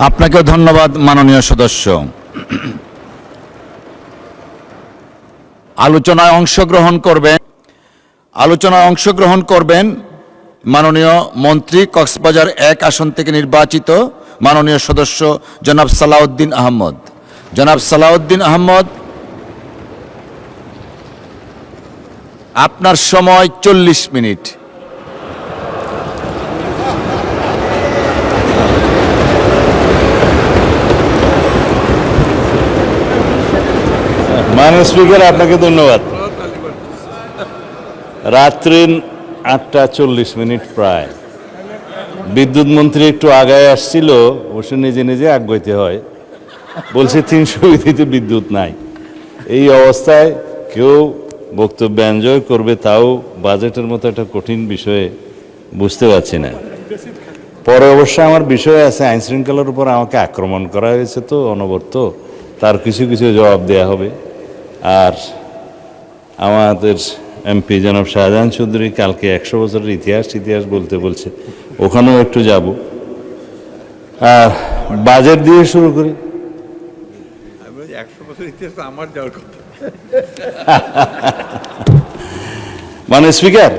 আপনাকেও ধন্যবাদ মাননীয় সদস্য। আলোচনায় অংশগ্রহণ করবেন মাননীয় মন্ত্রী, কক্সবাজার 1 আসন থেকে নির্বাচিত মাননীয় সদস্য জনাব সালাউদ্দিন আহমদ। জনাব সালাউদ্দিন আহমদ, আপনার সময় 40 মিনিট। মাননীয় স্পিকার, আপনাকে ধন্যবাদ। রাত্রি 8:40 প্রায়। বিদ্যুৎ মন্ত্রী একটু আগায় আসছিল, অবশ্য নিজে নিজে আগাইতে হয়, বলছে 300 বিধিতে বিদ্যুৎ নাই। এই অবস্থায় কেউ বক্তব্য এনজয় করবে, তাও বাজেটের মতো একটা কঠিন বিষয়ে বুঝতে পারছি না। পরে অবশ্য আমার বিষয় আছে, আইন শৃঙ্খলার উপর আমাকে আক্রমণ করা হয়েছে তো অনবরত, তার কিছু কিছু জবাব দেয়া হবে। আর আমাদের এমপি জনাব শাহজাহান চৌধুরী কালকে 100 বছরের ইতিহাস বলতে বলছে, ওখানেও একটু যাব। আর বাজেট দিয়ে শুরু করি। 100 বছর ইতিহাস আমার যাওয়ার কথা। মানে স্পিকার,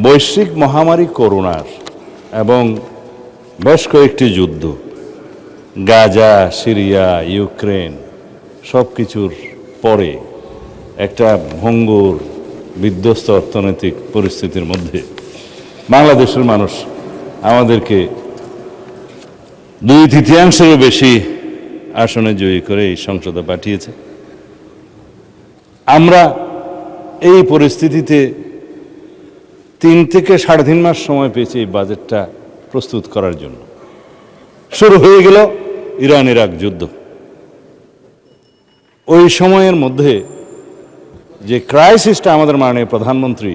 বৈশ্বিক মহামারী করোনার এবং বেশ কয়েকটি যুদ্ধ, গাজা, সিরিয়া, ইউক্রেন, সব কিছুর পরে একটা ভঙ্গুর বিধ্বস্ত অর্থনৈতিক পরিস্থিতির মধ্যে বাংলাদেশের মানুষ আমাদেরকে 2/3-এরও বেশি আসনে জয়ী করে এই সংসদে পাঠিয়েছে। আমরা এই পরিস্থিতিতে 3 থেকে 3.5 মাস সময় পেয়েছি এই বাজেটটা প্রস্তুত করার জন্য। শুরু হয়ে গেল ইরান ইরাক যুদ্ধ। ওই সময়ের মধ্যে যে ক্রাইসিসটা আমাদের মাননীয় প্রধানমন্ত্রী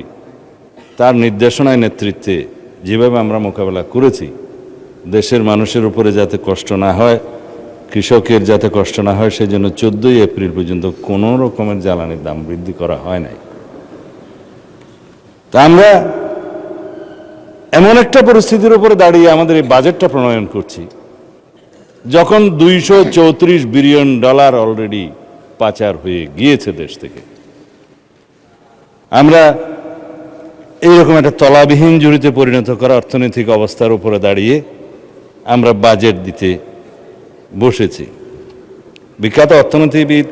তার নির্দেশনায় নেতৃত্বে যেভাবে আমরা মোকাবেলা করেছি, দেশের মানুষের উপরে যাতে কষ্ট না হয়, কৃষকের যাতে কষ্ট না হয়, সেজন্য 14 এপ্রিল পর্যন্ত কোনো রকমের জ্বালানির দাম বৃদ্ধি করা হয় নাই। তা আমরা এমন একটা পরিস্থিতির উপরে দাঁড়িয়ে আমাদের এই বাজেটটা প্রণয়ন করছি, যখন $234 বিলিয়ন অলরেডি পাচার হয়ে গিয়েছে দেশ থেকে। আমরা এইরকম একটা তলাবিহীন জুড়িতে পরিণত করা অর্থনৈতিক অবস্থার উপরে দাঁড়িয়ে আমরা বাজেট দিতে বসেছি। বিখ্যাত অর্থনীতিবিদ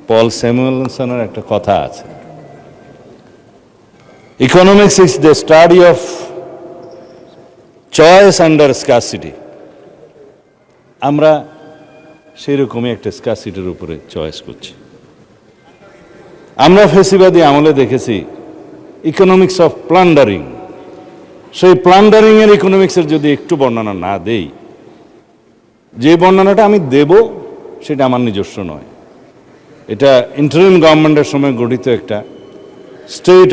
পল স্যামুয়েলসনের একটা কথা আছে, economics is the study of choice under scarcity. আমরা সেই রকমই একটা স্কারসিটির উপরে চয়েস করছি। আমরা ফেসিবাদী আমলে দেখেছি ইকোনমিক্স অফ প্লান্ডারিং। সেই প্লান্ডারিংয়ের ইকোনমিক্সের যদি একটু বর্ণনা না দেই, যে বর্ণনাটা আমি দেব সেটা আমার নিজস্ব নয়, এটা ইন্টারিম গভর্নমেন্টের সময় গঠিত একটা state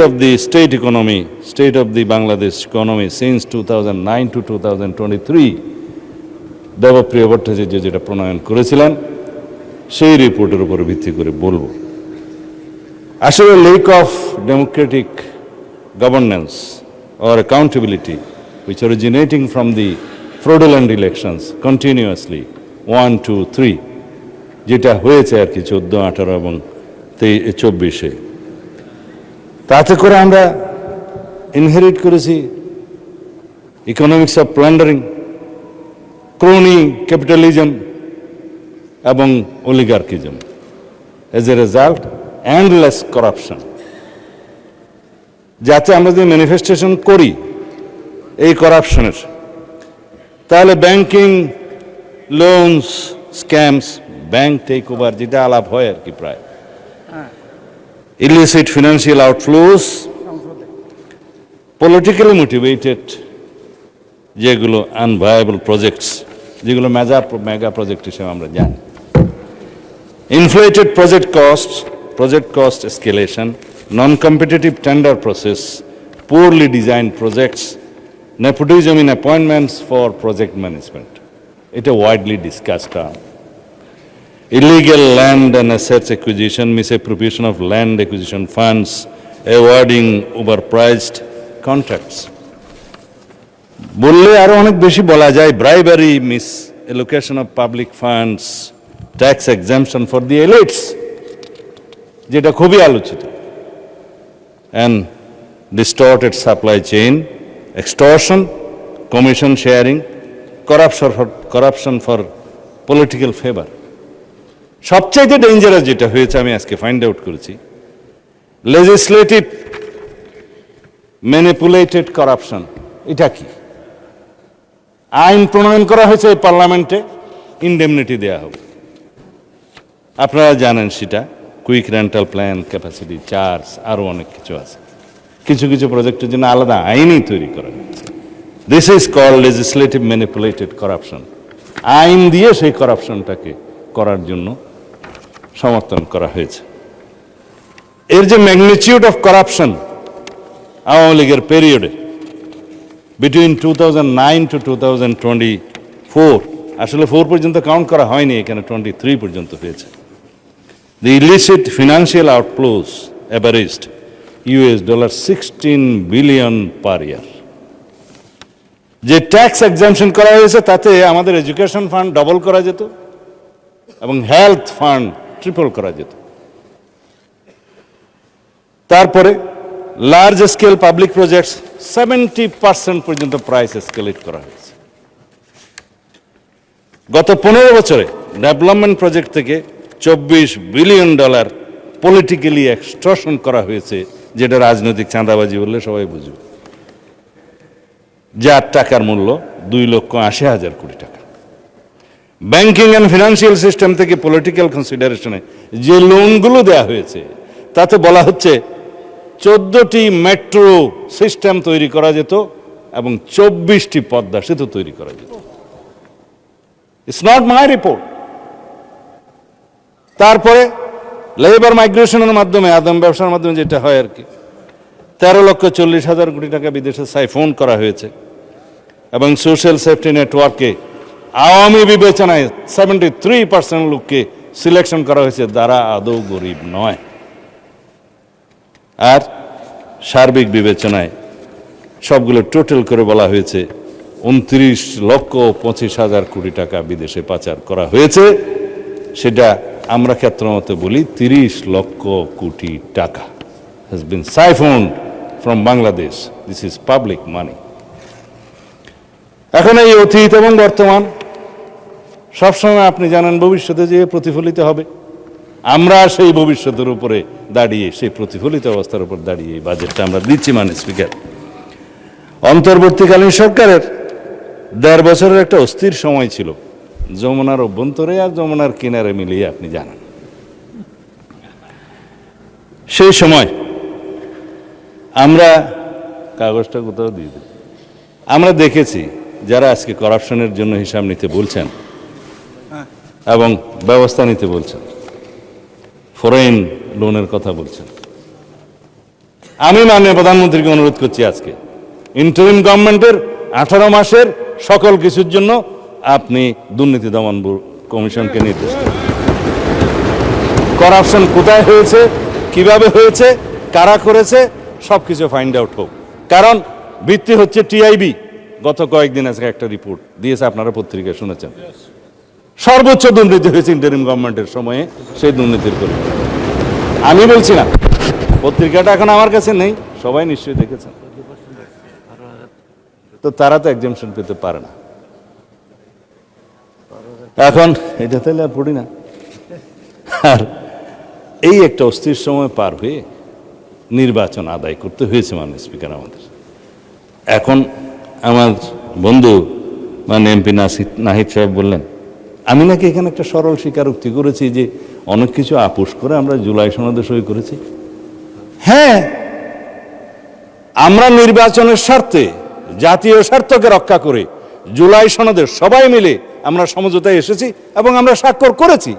of the Bangladesh economy since 2009 to 2023 Debapriya Bhattacharya যেটা প্রণয়ন করেছিলেন, সেই রিপোর্টের উপর ভিত্তি করে বলবো। আসলে lake of Democratic governance or accountability which originating from the fraudulent elections continuously 1, 2, 3 যেটা হয়েছে আর কি 14, 18 এবং 24-এ, তাতে করে আমরা ইনহেরিট করেছি economics of plundering, crony capitalism এবং oligarchism. As a result endless corruption. যাতে আমরা যদি ম্যানিফেস্টেশন করি এই করাপশনের, তাহলে banking, loans, scams, bank take over যেটা আলাপ হয় আর কি প্রায়, illicit financial outflows, politically motivated যেগুলো আনভায়াবল প্রজেক্টস, যেগুলো মেগা প্রজেক্ট হিসেবে আমরা জানি, inflated project cost escalation, non-competitive tender process, poorly designed projects, nepotism in appointments for project management. It is widely discussed term. Illegal land and assets acquisition, misappropriation of land acquisition funds, awarding overpriced contracts. বললে আরো অনেক বেশি বলা যায়, bribery, misallocation of public funds, tax exemption for the elites, যেটা খুবই আলোচিত, and distorted supply chain, extortion, commission sharing, corruption for political favour. সবচাইতে ডেঞ্জারাস যেটা হয়েছে আমি আজকে ফাইন্ড আউট করেছি, লেজিসলেটিভ ম্যানিপুলেটেড করাপশন। এটা কি? আইন প্রণয়ন করা হয়েছে পার্লামেন্টে, ইনডেমনিটি দেওয়া হবে। আপনারা জানেন সেটা, quick rental plan, capacity charge, আরও অনেক কিছু আছে। কিছু কিছু প্রজেক্টের জন্য আলাদা আইনই তৈরি করা হয়েছে। This is called legislative manipulated corruption. আইন দিয়ে সেই করাপশনটাকে করার জন্য সমর্থন করা হয়েছে। এর যে ম্যাগনিটিউড অফ করাপশন আওয়ামী লীগের পিরিয়ডে বিটুইন 2009 to 2024, আসলে 4 পর্যন্ত কাউন্ট করা হয়নি, এখানে 23 পর্যন্ত হয়েছে। The illicit financial outflows averaged $16 billion per year. যে ট্যাক্স এক্সাম্পশন করা হয়েছে তাতে আমাদের এডুকেশন ফান্ড ডবল করা যেত এবং হেলথ ফান্ড ট্রিপল করা যেত। তারপরে লার্জ স্কেল পাবলিক প্রজেক্টস 70% পর্যন্ত প্রাইস এসকেলেট করা হয়েছে। গত 15 বছরে ডেভেলপমেন্ট প্রজেক্ট থেকে $24 বিলিয়ন পলিটিক্যালি এক্সটর্শন করা হয়েছে, যেটা রাজনৈতিক চাঁদাবাজি বললে সবাই বুঝবে, যার টাকার মূল্য 2,80,000 কোটি টাকা। ব্যাংকিং অ্যান্ড ফিনান্সিয়াল সিস্টেম থেকে পলিটিক্যাল কনসিডারেশনে যে লোনগুলো দেয়া হয়েছে তাতে বলা হচ্ছে 14টি মেট্রো সিস্টেম তৈরি করা যেত এবং 24টি পদ্মা সেতু তৈরি করা যেত। It's not my report. তারপরে লেবার মাইগ্রেশনের মাধ্যমে, আদম ব্যবসার মাধ্যমে যেটা হয় আর কি, 13,40,000 কোটি টাকা বিদেশে সাইফোন করা হয়েছে এবং সোশ্যাল সেফটি নেটওয়ার্কে আওয়ামী বিবেচনায় 73% লোককে সিলেকশন করা হয়েছে যারা আদৌ গরিব নয়। আর সার্বিক বিবেচনায় সবগুলো টোটাল করে বলা হয়েছে 29,25,000 কোটি টাকা বিদেশে পাচার করা হয়েছে। সেটা আমরা ক্ষেত্রমতে বলি 30 লক্ষ কোটি টাকা has been siphoned from Bangladesh. This is public money. এখন এই অতীত এবং বর্তমান সবসময় আপনি জানেন ভবিষ্যতে যে প্রতিফলিত হবে। আমরা সেই ভবিষ্যতের উপরে দাঁড়িয়ে, সেই প্রতিফলিত অবস্থার উপর দাঁড়িয়ে এই বাজেটটা আমরা দিচ্ছি। মানে স্পিকার, অন্তর্বর্তীকালীন সরকারের 1.5 বছরের একটা অস্থির সময় ছিল, যমুনার অভ্যন্তরে আর যমুনার কিনারে মিলিয়ে আপনি জানেন। সেই সময় আমরা কাগজটা কোথাও দিয়ে দিই, আমরা দেখেছি যারা আজকে করাপশনের জন্য হিসাব নিতে বলছেন এবং ব্যবস্থা নিতে বলছেন, ফরেন লোনের কথা বলছেন, আমি মাননীয় প্রধানমন্ত্রীকে অনুরোধ করছি আজকে ইন্টারিম গভর্নমেন্টের 18 মাসের সকল কিছুর জন্য আপনি দুর্নীতি দমন কমিশনকে নির্দেশ দেন। করাপশন কোথায় হয়েছে, কিভাবে হয়েছে, কারা করেছে, সবকিছু ফাইন্ড আউট হোক। কারণ ভিত্তি হচ্ছে টিআইবি গত কয়েকদিন আজকে একটা রিপোর্ট দিয়েছে, আপনারা পত্রিকায় শুনেছেন। সর্বোচ্চ দুর্নীতি হয়েছে ইন্টারিম গভর্নমেন্টের সময়ে, সেই দুর্নীতির পরিমাণ আমি বলছি না, পত্রিকাটা এখন আমার কাছে নেই, সবাই নিশ্চয়ই দেখেছেন। তো তারা তো এক্সাম্পশন পেতে পারে না। এখন এটা তাহলে আর পড়ি না। আর এই একটা অস্থির সময় পার হয়ে নির্বাচন আদায় করতে হয়েছে মাননীয় স্পিকার আমাদের। এখন আমার বন্ধু মানে এমপি নাহিদ সাহেব বললেন, আমি নাকি এখানে একটা সরল স্বীকারোক্তি করেছি যে অনেক কিছু আপোষ করে আমরা জুলাই সনদে সই করেছি। হ্যাঁ, আমরা নির্বাচনের স্বার্থে, জাতীয় স্বার্থকে রক্ষা করে জুলাই সনদের সবাই মিলে আমরা সমঝোতায় এসেছি এবং আমরা স্বাক্ষর করেছি।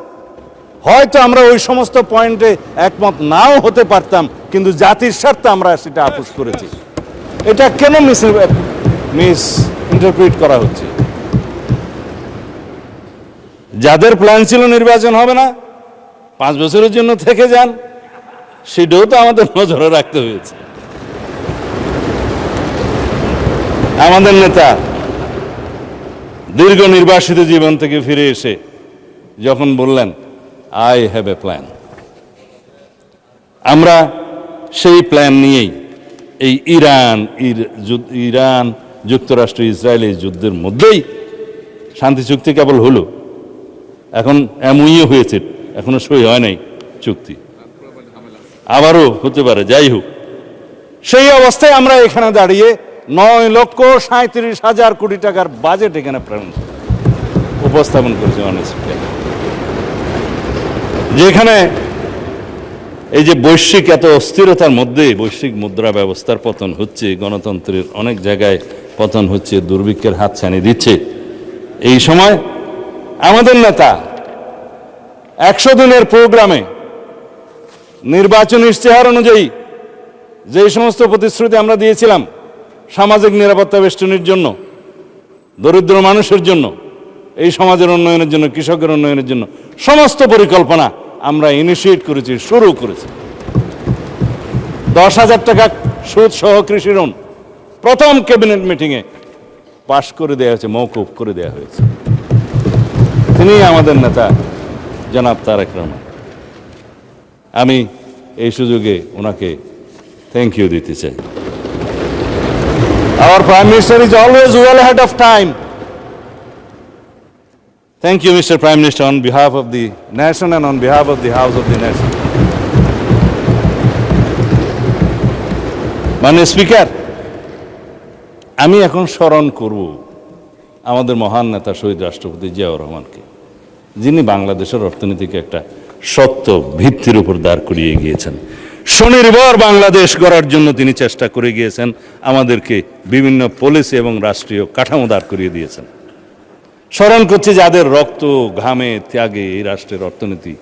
হয়তো আমরা ওই সমস্ত পয়েন্টে একমত নাও হতে পারতাম, কিন্তু জাতির স্বার্থে আমরা সেটা আপোষ করেছি। এটা কেন মিস ইন্টারপ্রিট করা হচ্ছে? যাদের প্ল্যান ছিল নির্বাচন হবে না, 5 বছরের জন্য থেকে যান, সেটাও তো আমাদের নজরে রাখতে হয়েছে। আমাদের নেতা দীর্ঘ নির্বাসিত জীবন থেকে ফিরে এসে যখন বললেন আই হ্যাভ এ প্ল্যান, আমরা সেই প্ল্যান নিয়েই এই ইরান যুক্তরাষ্ট্র ইসরায়েল এই যুদ্ধের মধ্যেই শান্তি চুক্তি কেবল হলো, এখন এমইও হয়েছে, এখনো সই হয় নাই চুক্তি, আবারও হতে পারে, যাই হোক সেই অবস্থায় আমরা এখানে দাঁড়িয়ে 9,37,000 কোটি টাকার বাজেট এখানে উপস্থাপন করেছে যেখানে এই যে বৈশ্বিক এত অস্থিরতার মধ্যে বৈশ্বিক মুদ্রা ব্যবস্থার পতন হচ্ছে, গণতন্ত্রের অনেক জায়গায় পতন হচ্ছে, দুর্ভিক্ষের হাতছানি দিচ্ছে, এই সময় আমাদের নেতা 100 দিনের প্রোগ্রামে নির্বাচনী ইশতেহার অনুযায়ী যে সমস্ত প্রতিশ্রুতি আমরা দিয়েছিলাম সামাজিক নিরাপত্তা বেষ্টনীর জন্য, দরিদ্র মানুষের জন্য, এই সমাজের উন্নয়নের জন্য, কৃষকের উন্নয়নের জন্য সমস্ত পরিকল্পনা আমরা ইনিশিয়েট করেছি, শুরু করেছি। 10,000 টাকা সুদ সহ কৃষি ঋণ প্রথম ক্যাবিনেট মিটিংয়ে পাশ করে দেওয়া হয়েছে, মওকুফ করে দেওয়া হয়েছে। তিনি আমাদের নেতা জনাব তারেক রহমান। আমি এই সুযোগে ওনাকে থ্যাংক ইউ দিতে চাই। Our Prime Minister is always well ahead of time. Thank you, Mr. Prime Minister, on behalf of the nation and on behalf of the House of the Nation. মাননীয় স্পিকার, আমি এখন স্মরণ করব আমাদের মহান নেতা শহীদ রাষ্ট্রপতি জিয়াউর রহমানকে, যিনি বাংলাদেশের অর্থনীতিকে একটা শক্ত ভিত্তির উপর দাঁড় করিয়ে গিয়েছেন। স্বনির্ভর বাংলাদেশ গড়ার জন্য তিনি চেষ্টা করে গিয়েছেন, আমাদেরকে বিভিন্ন পলিসি এবং রাষ্ট্রীয় কাঠামো দাঁড় করিয়ে দিয়েছেন। স্মরণ করছি যাদের রক্ত ঘামে ত্যাগে এই রাষ্ট্রের অর্থনীতি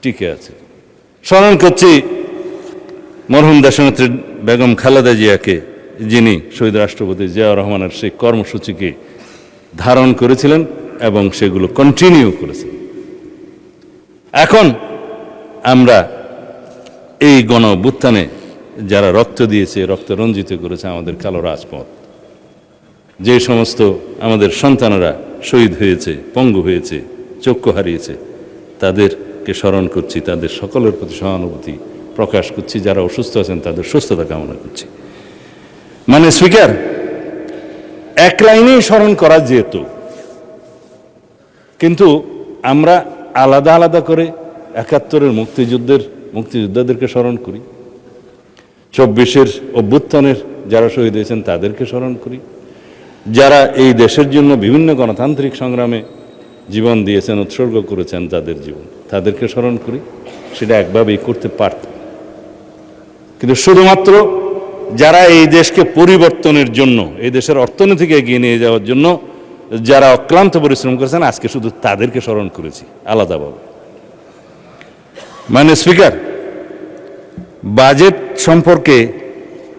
টিকে আছে। স্মরণ করছি মরহুম দেশনেত্রী বেগম খালেদা জিয়াকে, যিনি শহীদ রাষ্ট্রপতি জিয়াউর রহমানের সেই কর্মসূচিকে ধারণ করেছিলেন এবং সেগুলো কন্টিনিউ করেছেন। এখন আমরা এই গণ অভ্যুত্থানে যারা রক্ত দিয়েছে, রক্ত রঞ্জিত করেছে আমাদের কালো রাজপথ, যে সমস্ত আমাদের সন্তানেরা শহীদ হয়েছে, পঙ্গু হয়েছে, চক্ষু হারিয়েছে, তাদেরকে স্মরণ করছি, তাদের সকলের প্রতি সহানুভূতি প্রকাশ করছি। যারা অসুস্থ আছেন তাদের সুস্থতা কামনা করছি। মানে স্পিকার, এক লাইনেই স্মরণ করা যেত, কিন্তু আমরা আলাদা আলাদা করে 71-এর মুক্তিযোদ্ধাদেরকে স্মরণ করি, 24-এর অভ্যুত্থানের যারা শহীদ হয়েছেন তাদেরকে স্মরণ করি, যারা এই দেশের জন্য বিভিন্ন গণতান্ত্রিক সংগ্রামে জীবন দিয়েছেন, উৎসর্গ করেছেন যাদের জীবন, তাদেরকে স্মরণ করি। সেটা একভাবেই করতে পারত, কিন্তু শুধুমাত্র যারা এই দেশকে পরিবর্তনের জন্য, এই দেশের অর্থনীতিকে এগিয়ে নিয়ে যাওয়ার জন্য যারা অক্লান্ত পরিশ্রম করেছেন, আজকে শুধু তাদেরকে স্মরণ করেছি আলাদাভাবে। মাননীয় স্পিকার, বাজেট সম্পর্কে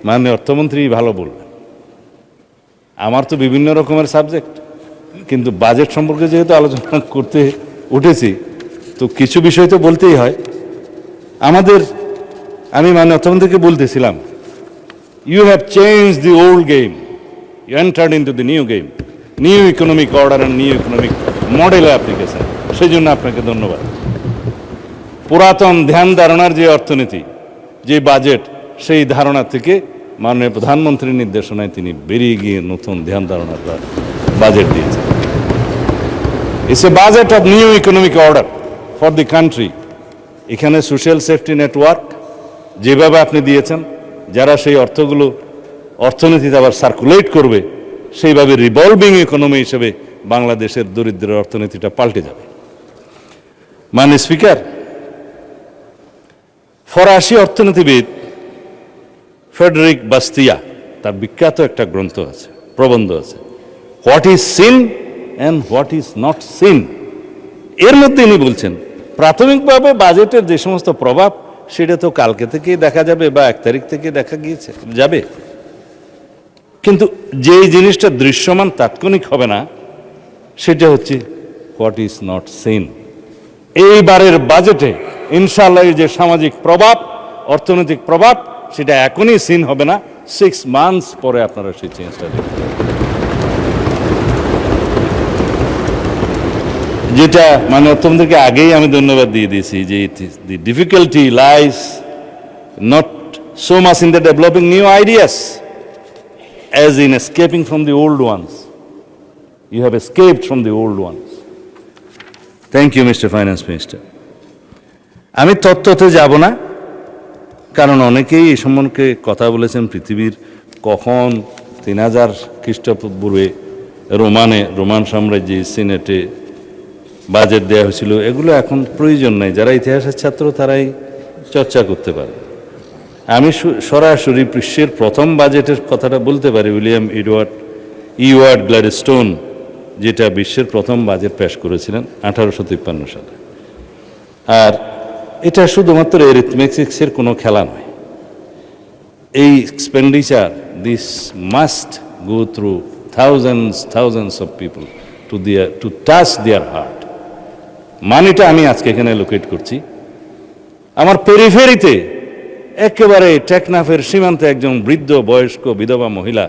মাননীয় অর্থমন্ত্রী ভালো বলবেন। আমার তো বিভিন্ন রকমের সাবজেক্ট, কিন্তু বাজেট সম্পর্কে যেহেতু আলোচনা করতে উঠেছি, তো কিছু বিষয় তো বলতেই হয়। আমি মাননীয় অর্থমন্ত্রীকে বলতেছিলাম, you have change the old game, you entered into the new game, new economic order and new economic model application. সেই জন্য আপনাকে ধন্যবাদ। পুরাতন ধ্যান ধারণার যে অর্থনীতি, যে বাজেট, সেই ধারণা থেকে মাননীয় প্রধানমন্ত্রীর নির্দেশনায় তিনি বেরিয়ে গিয়ে নতুন ধ্যান ধারণার বাজেট দিয়েছেন। It's a budget of new economic order for the country. এখানে সোশ্যাল সেফটি নেটওয়ার্ক যেভাবে আপনি দিয়েছেন, যারা সেই অর্থগুলো অর্থনীতিতে আবার সার্কুলেট করবে, সেইভাবে রিভলভিং ইকোনমি হিসেবে বাংলাদেশের দরিদ্রের অর্থনীতিটা পাল্টে যাবে। মাননীয় স্পিকার, ফরাসি অর্থনীতিবিদ ফ্রেডরিক বাস্তিয়া, তার বিখ্যাত একটা গ্রন্থ আছে, প্রবন্ধ আছে, what is seen and what is not seen. এর মধ্যে ইনি বলছেন, প্রাথমিকভাবে বাজেটের যে সমস্ত প্রভাব, সেটা তো কালকে থেকেই দেখা যাবে বা 1 তারিখ থেকে দেখা যাবে, কিন্তু যেই জিনিসটা দৃশ্যমান তাৎক্ষণিক হবে না, সেটা হচ্ছে হোয়াট ইজ নট সিন। এইবারের বাজেটে ইনশাআল্লাহ যে সামাজিক প্রভাব, অর্থনৈতিক প্রভাব, সেটা এখনই সিন হবে না, 6 মান্থস পরে আপনারা সেই চেঞ্জটা দেখবেন। যেটা মানে তোমাদেরকে আগেই আমি ধন্যবাদ দিয়ে দিয়েছি যে the difficulty lies not so much in the developing new ideas as in escaping from the old ones. You have escaped from the old ones. Thank you, Mr. Finance Minister. আমি তত্ত্বতে যাব না, কারণ অনেকেই এই সম্পর্কে কথা বলেছেন পৃথিবীর কখন 3000 খ্রিস্টপূর্বে রোমান সাম্রাজ্যে সিনেটে বাজেট দেওয়া হয়েছিল, এগুলো এখন প্রয়োজন নাই। যারা ইতিহাসের ছাত্র তারাই চর্চা করতে পারে। আমি সরাসরি বিশ্বের প্রথম বাজেটের কথাটা বলতে পারি। উইলিয়াম ইওয়ার্ড গ্ল্যাডস্টোন যেটা বিশ্বের প্রথম বাজেট পেশ করেছিলেন 1853 সালে। আর এটা শুধুমাত্র এরিথমেটিক্সের কোনো খেলা নয়। এই expenditure this must go through thousands of people to touch their heart. মানিটা আমি আজকে এখানে লোকেট করছি। আমার পেরিফেরিতে একেবারে টেকনাফের সীমান্তে একজন বৃদ্ধ বয়স্ক বিধবা মহিলা,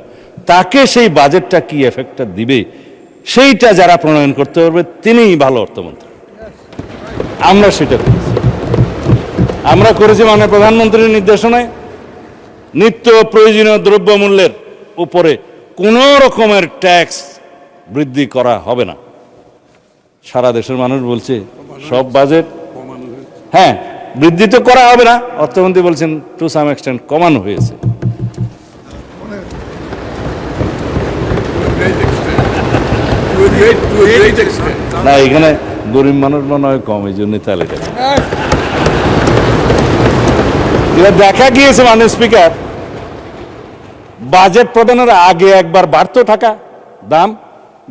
তাকে সেই বাজেটটা কি এফেক্টটা দিবে সেইটা যারা প্রণয়ন করতে পারবে তিনিই ভালো অর্থমন্ত্রী। আমরা সেটা করেছি। আমরা করেছি মাননীয় প্রধানমন্ত্রীর নির্দেশনায় নিত্য প্রয়োজনীয় দ্রব্যমূল্যের উপরে কোনো রকমের ট্যাক্স বৃদ্ধি করা হবে না। সারা দেশের মানুষ বলছে সব বাজেট, হ্যাঁ বৃদ্ধি তো করা হবে না, অর্থমন্ত্রী বলছেন টু সাম এক্সটেন্ট কমানো হয়েছে। না এখানে গরিব মানুষ মনে হয় কম, এই জন্য তাহলে এবার দেখা গিয়েছে মাননীয় স্পিকার, বাজেট প্রদানের আগে একবার বাড়তো টাকা দাম,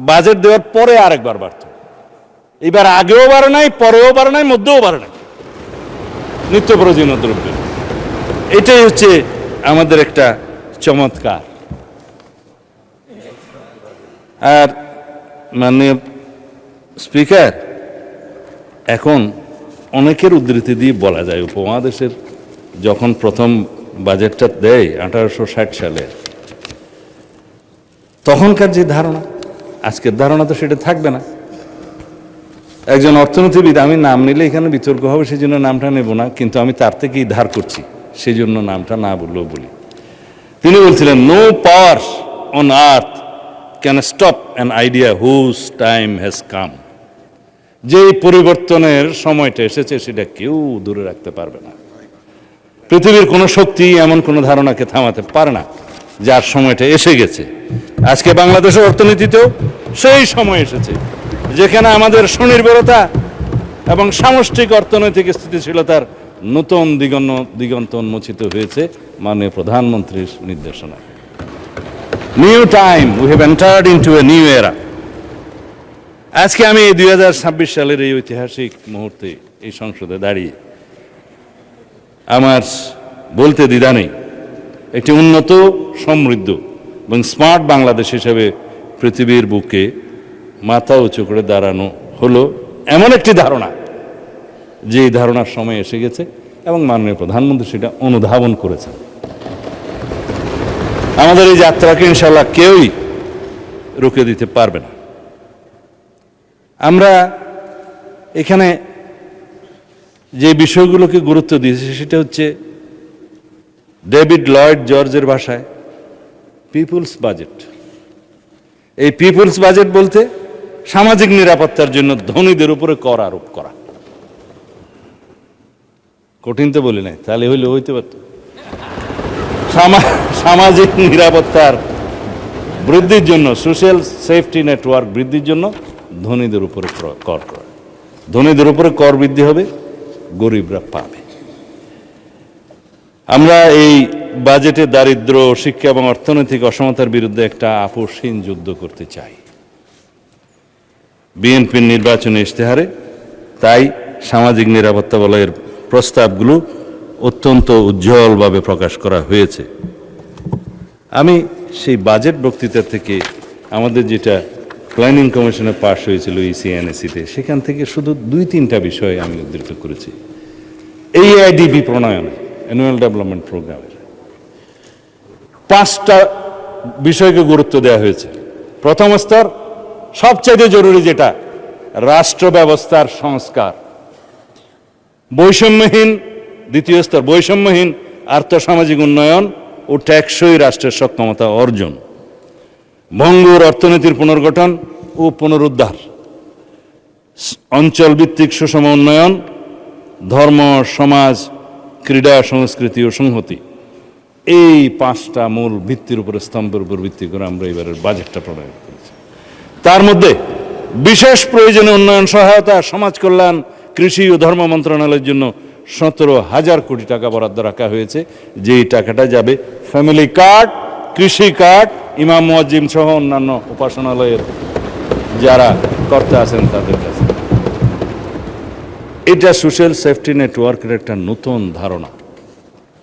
বাজেট দেওয়ার পরে আরেকবার বাড়তো। এবার আগেও বাড়ে নাই, পরেও বাড়ে নাই, মধ্যেও বাড়ে নাই নিত্য প্রয়োজনীয় দ্রব্য। এটাই হচ্ছে আমাদের একটা চমৎকার। আর মাননীয় স্পিকার, এখন অনেকের উদ্ধৃতি দিয়ে বলা যায় উপমহাদেশের যখন প্রথম বাজেটটা দেয় 1860 সালে, তখনকার যে ধারণা, আজকের ধারণা তো সেটা থাকবে না। একজন অর্থনীতিবিদ, আমি নাম নিলে এখানে বিতর্ক হবে সেই জন্য নামটা নেব না, কিন্তু আমি তার থেকেই ধার করছি সেই জন্য নামটা না বললেও বলি। তিনি বলছিলেন, no power on earth can stop an idea whose time has come. যেই পরিবর্তনের সময়টা এসেছে সেটা কেউ দূরে রাখতে পারবে না। পৃথিবীর কোনো শক্তি এমন কোনো ধারণাকে থামাতে পারে না যার সময়টা এসে গেছে। আজকে বাংলাদেশের অর্থনীতিতেও সেই সময় এসেছে যেখানে আমাদের স্বনির্ভরতা এবং সামষ্টিক অর্থনৈতিক স্থিতিশীলতার নতুন দিগন্ত উন্মোচিত হয়েছে মাননীয় প্রধানমন্ত্রীর নির্দেশনায়। New time, we have entered into a new এরা। আজকে আমি এই 2026 সালের এই ঐতিহাসিক মুহূর্তে এই সংসদে দাঁড়িয়ে আমার বলতে দ্বিধা নেই, একটি উন্নত, সমৃদ্ধ এবং স্মার্ট বাংলাদেশ হিসেবে পৃথিবীর বুকে মাথা উঁচু করে দাঁড়ানো হলো এমন একটি ধারণা, যে এই ধারণার সময় এসে গেছে এবং মাননীয় প্রধানমন্ত্রী সেটা অনুধাবন করেছেন। আমাদের এই যাত্রাকে ইনশাল্লাহ কেউই রুখে দিতে পারবে না। আমরা এখানে যে বিষয়গুলোকে গুরুত্ব দিয়েছি সেটা হচ্ছে ডেভিড লয়েড জর্জের ভাষায় পিপুলস বাজেট। এই পিপুলস বাজেট বলতে সামাজিক নিরাপত্তার জন্য ধনীদের উপরে কর আরোপ করা। কঠিন তো বলি নাই, তাহলে হইতে পারত। সামাজিক নিরাপত্তার বৃদ্ধির জন্য, সোশ্যাল সেফটি নেটওয়ার্ক বৃদ্ধির জন্য ধনীদের উপরে কর করা। ধনীদের উপরে কর বৃদ্ধি হবে, গরিবরা পাবে। আমরা এই বাজেটে দারিদ্র, শিক্ষা এবং অর্থনৈতিক অসমতার বিরুদ্ধে একটা আপোষহীন যুদ্ধ করতে চাই। বিএনপির নির্বাচনী ইশতেহারে তাই সামাজিক নিরাপত্তা বলয়ের প্রস্তাবগুলো অত্যন্ত উজ্জ্বলভাবে প্রকাশ করা হয়েছে। আমি সেই বাজেট বক্তৃতা থেকে আমাদের যেটা প্ল্যানিং কমিশনে পাশ হয়েছিল ইসিএনএসিতে, সেখান থেকে শুধু 2-3টা বিষয় আমি উদ্ধৃত করেছি। AIDB প্রণয়নে, অ্যানুয়াল ডেভেলপমেন্ট প্রোগ্রামের 5টা বিষয়কে গুরুত্ব দেওয়া হয়েছে। প্রথম স্তর, সবচাইতে জরুরি যেটা, রাষ্ট্র ব্যবস্থার সংস্কার, বৈষম্যহীন দ্বিতীয় স্তর, বৈষম্যহীন আর্থসামাজিক উন্নয়ন ও টেকসই রাষ্ট্রের সক্ষমতা অর্জন, ভঙ্গুর অর্থনীতির পুনর্গঠন ও পুনরুদ্ধার, অঞ্চলভিত্তিক সুষম উন্নয়ন, ধর্ম, সমাজ, ক্রীড়া, সংস্কৃতি ও সংহতি। এই 5টা মূল ভিত্তির উপরে, স্তম্ভের উপর ভিত্তি করে আমরা এবারের বাজেটটা প্রণয়ন করেছি। তার মধ্যে বিশেষ প্রয়োজনীয় উন্নয়ন সহায়তা, সমাজ কল্যাণ, কৃষি ও ধর্ম মন্ত্রণালয়ের জন্য 17,000 কোটি টাকা বরাদ্দ রাখা হয়েছে, যেই টাকাটা যাবে ফ্যামিলি কার্ড, কৃষি কার্ড, ইমাম মুয়াজ্জিম সহ অন্যান্য উপাসনালয়ের যারা কর্তা আছেন তাদের কাছে। এটা সোশ্যাল সেফটি নেটওয়ার্কের একটা নতুন ধারণা।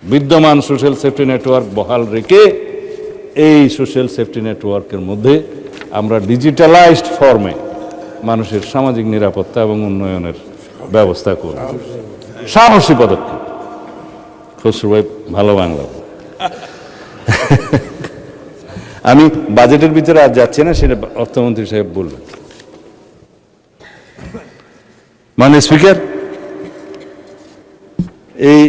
বিদ্যমান সোশ্যাল সেফটি নেটওয়ার্ক বহাল রেখে এই সোশ্যাল সেফটি নেটওয়ার্কের মধ্যে আমরা ডিজিটালাইজড ফর্মে মানুষের সামাজিক নিরাপত্তা এবং উন্নয়নের ব্যবস্থা করব। সাহসী পদক্ষেপ। খসরু ভাই ভালো বাংলা। আমি বাজেটের ভিতরে আর যাচ্ছি না, সেটা অর্থমন্ত্রী সাহেব বলবেন। মাননীয় স্পিকার, এই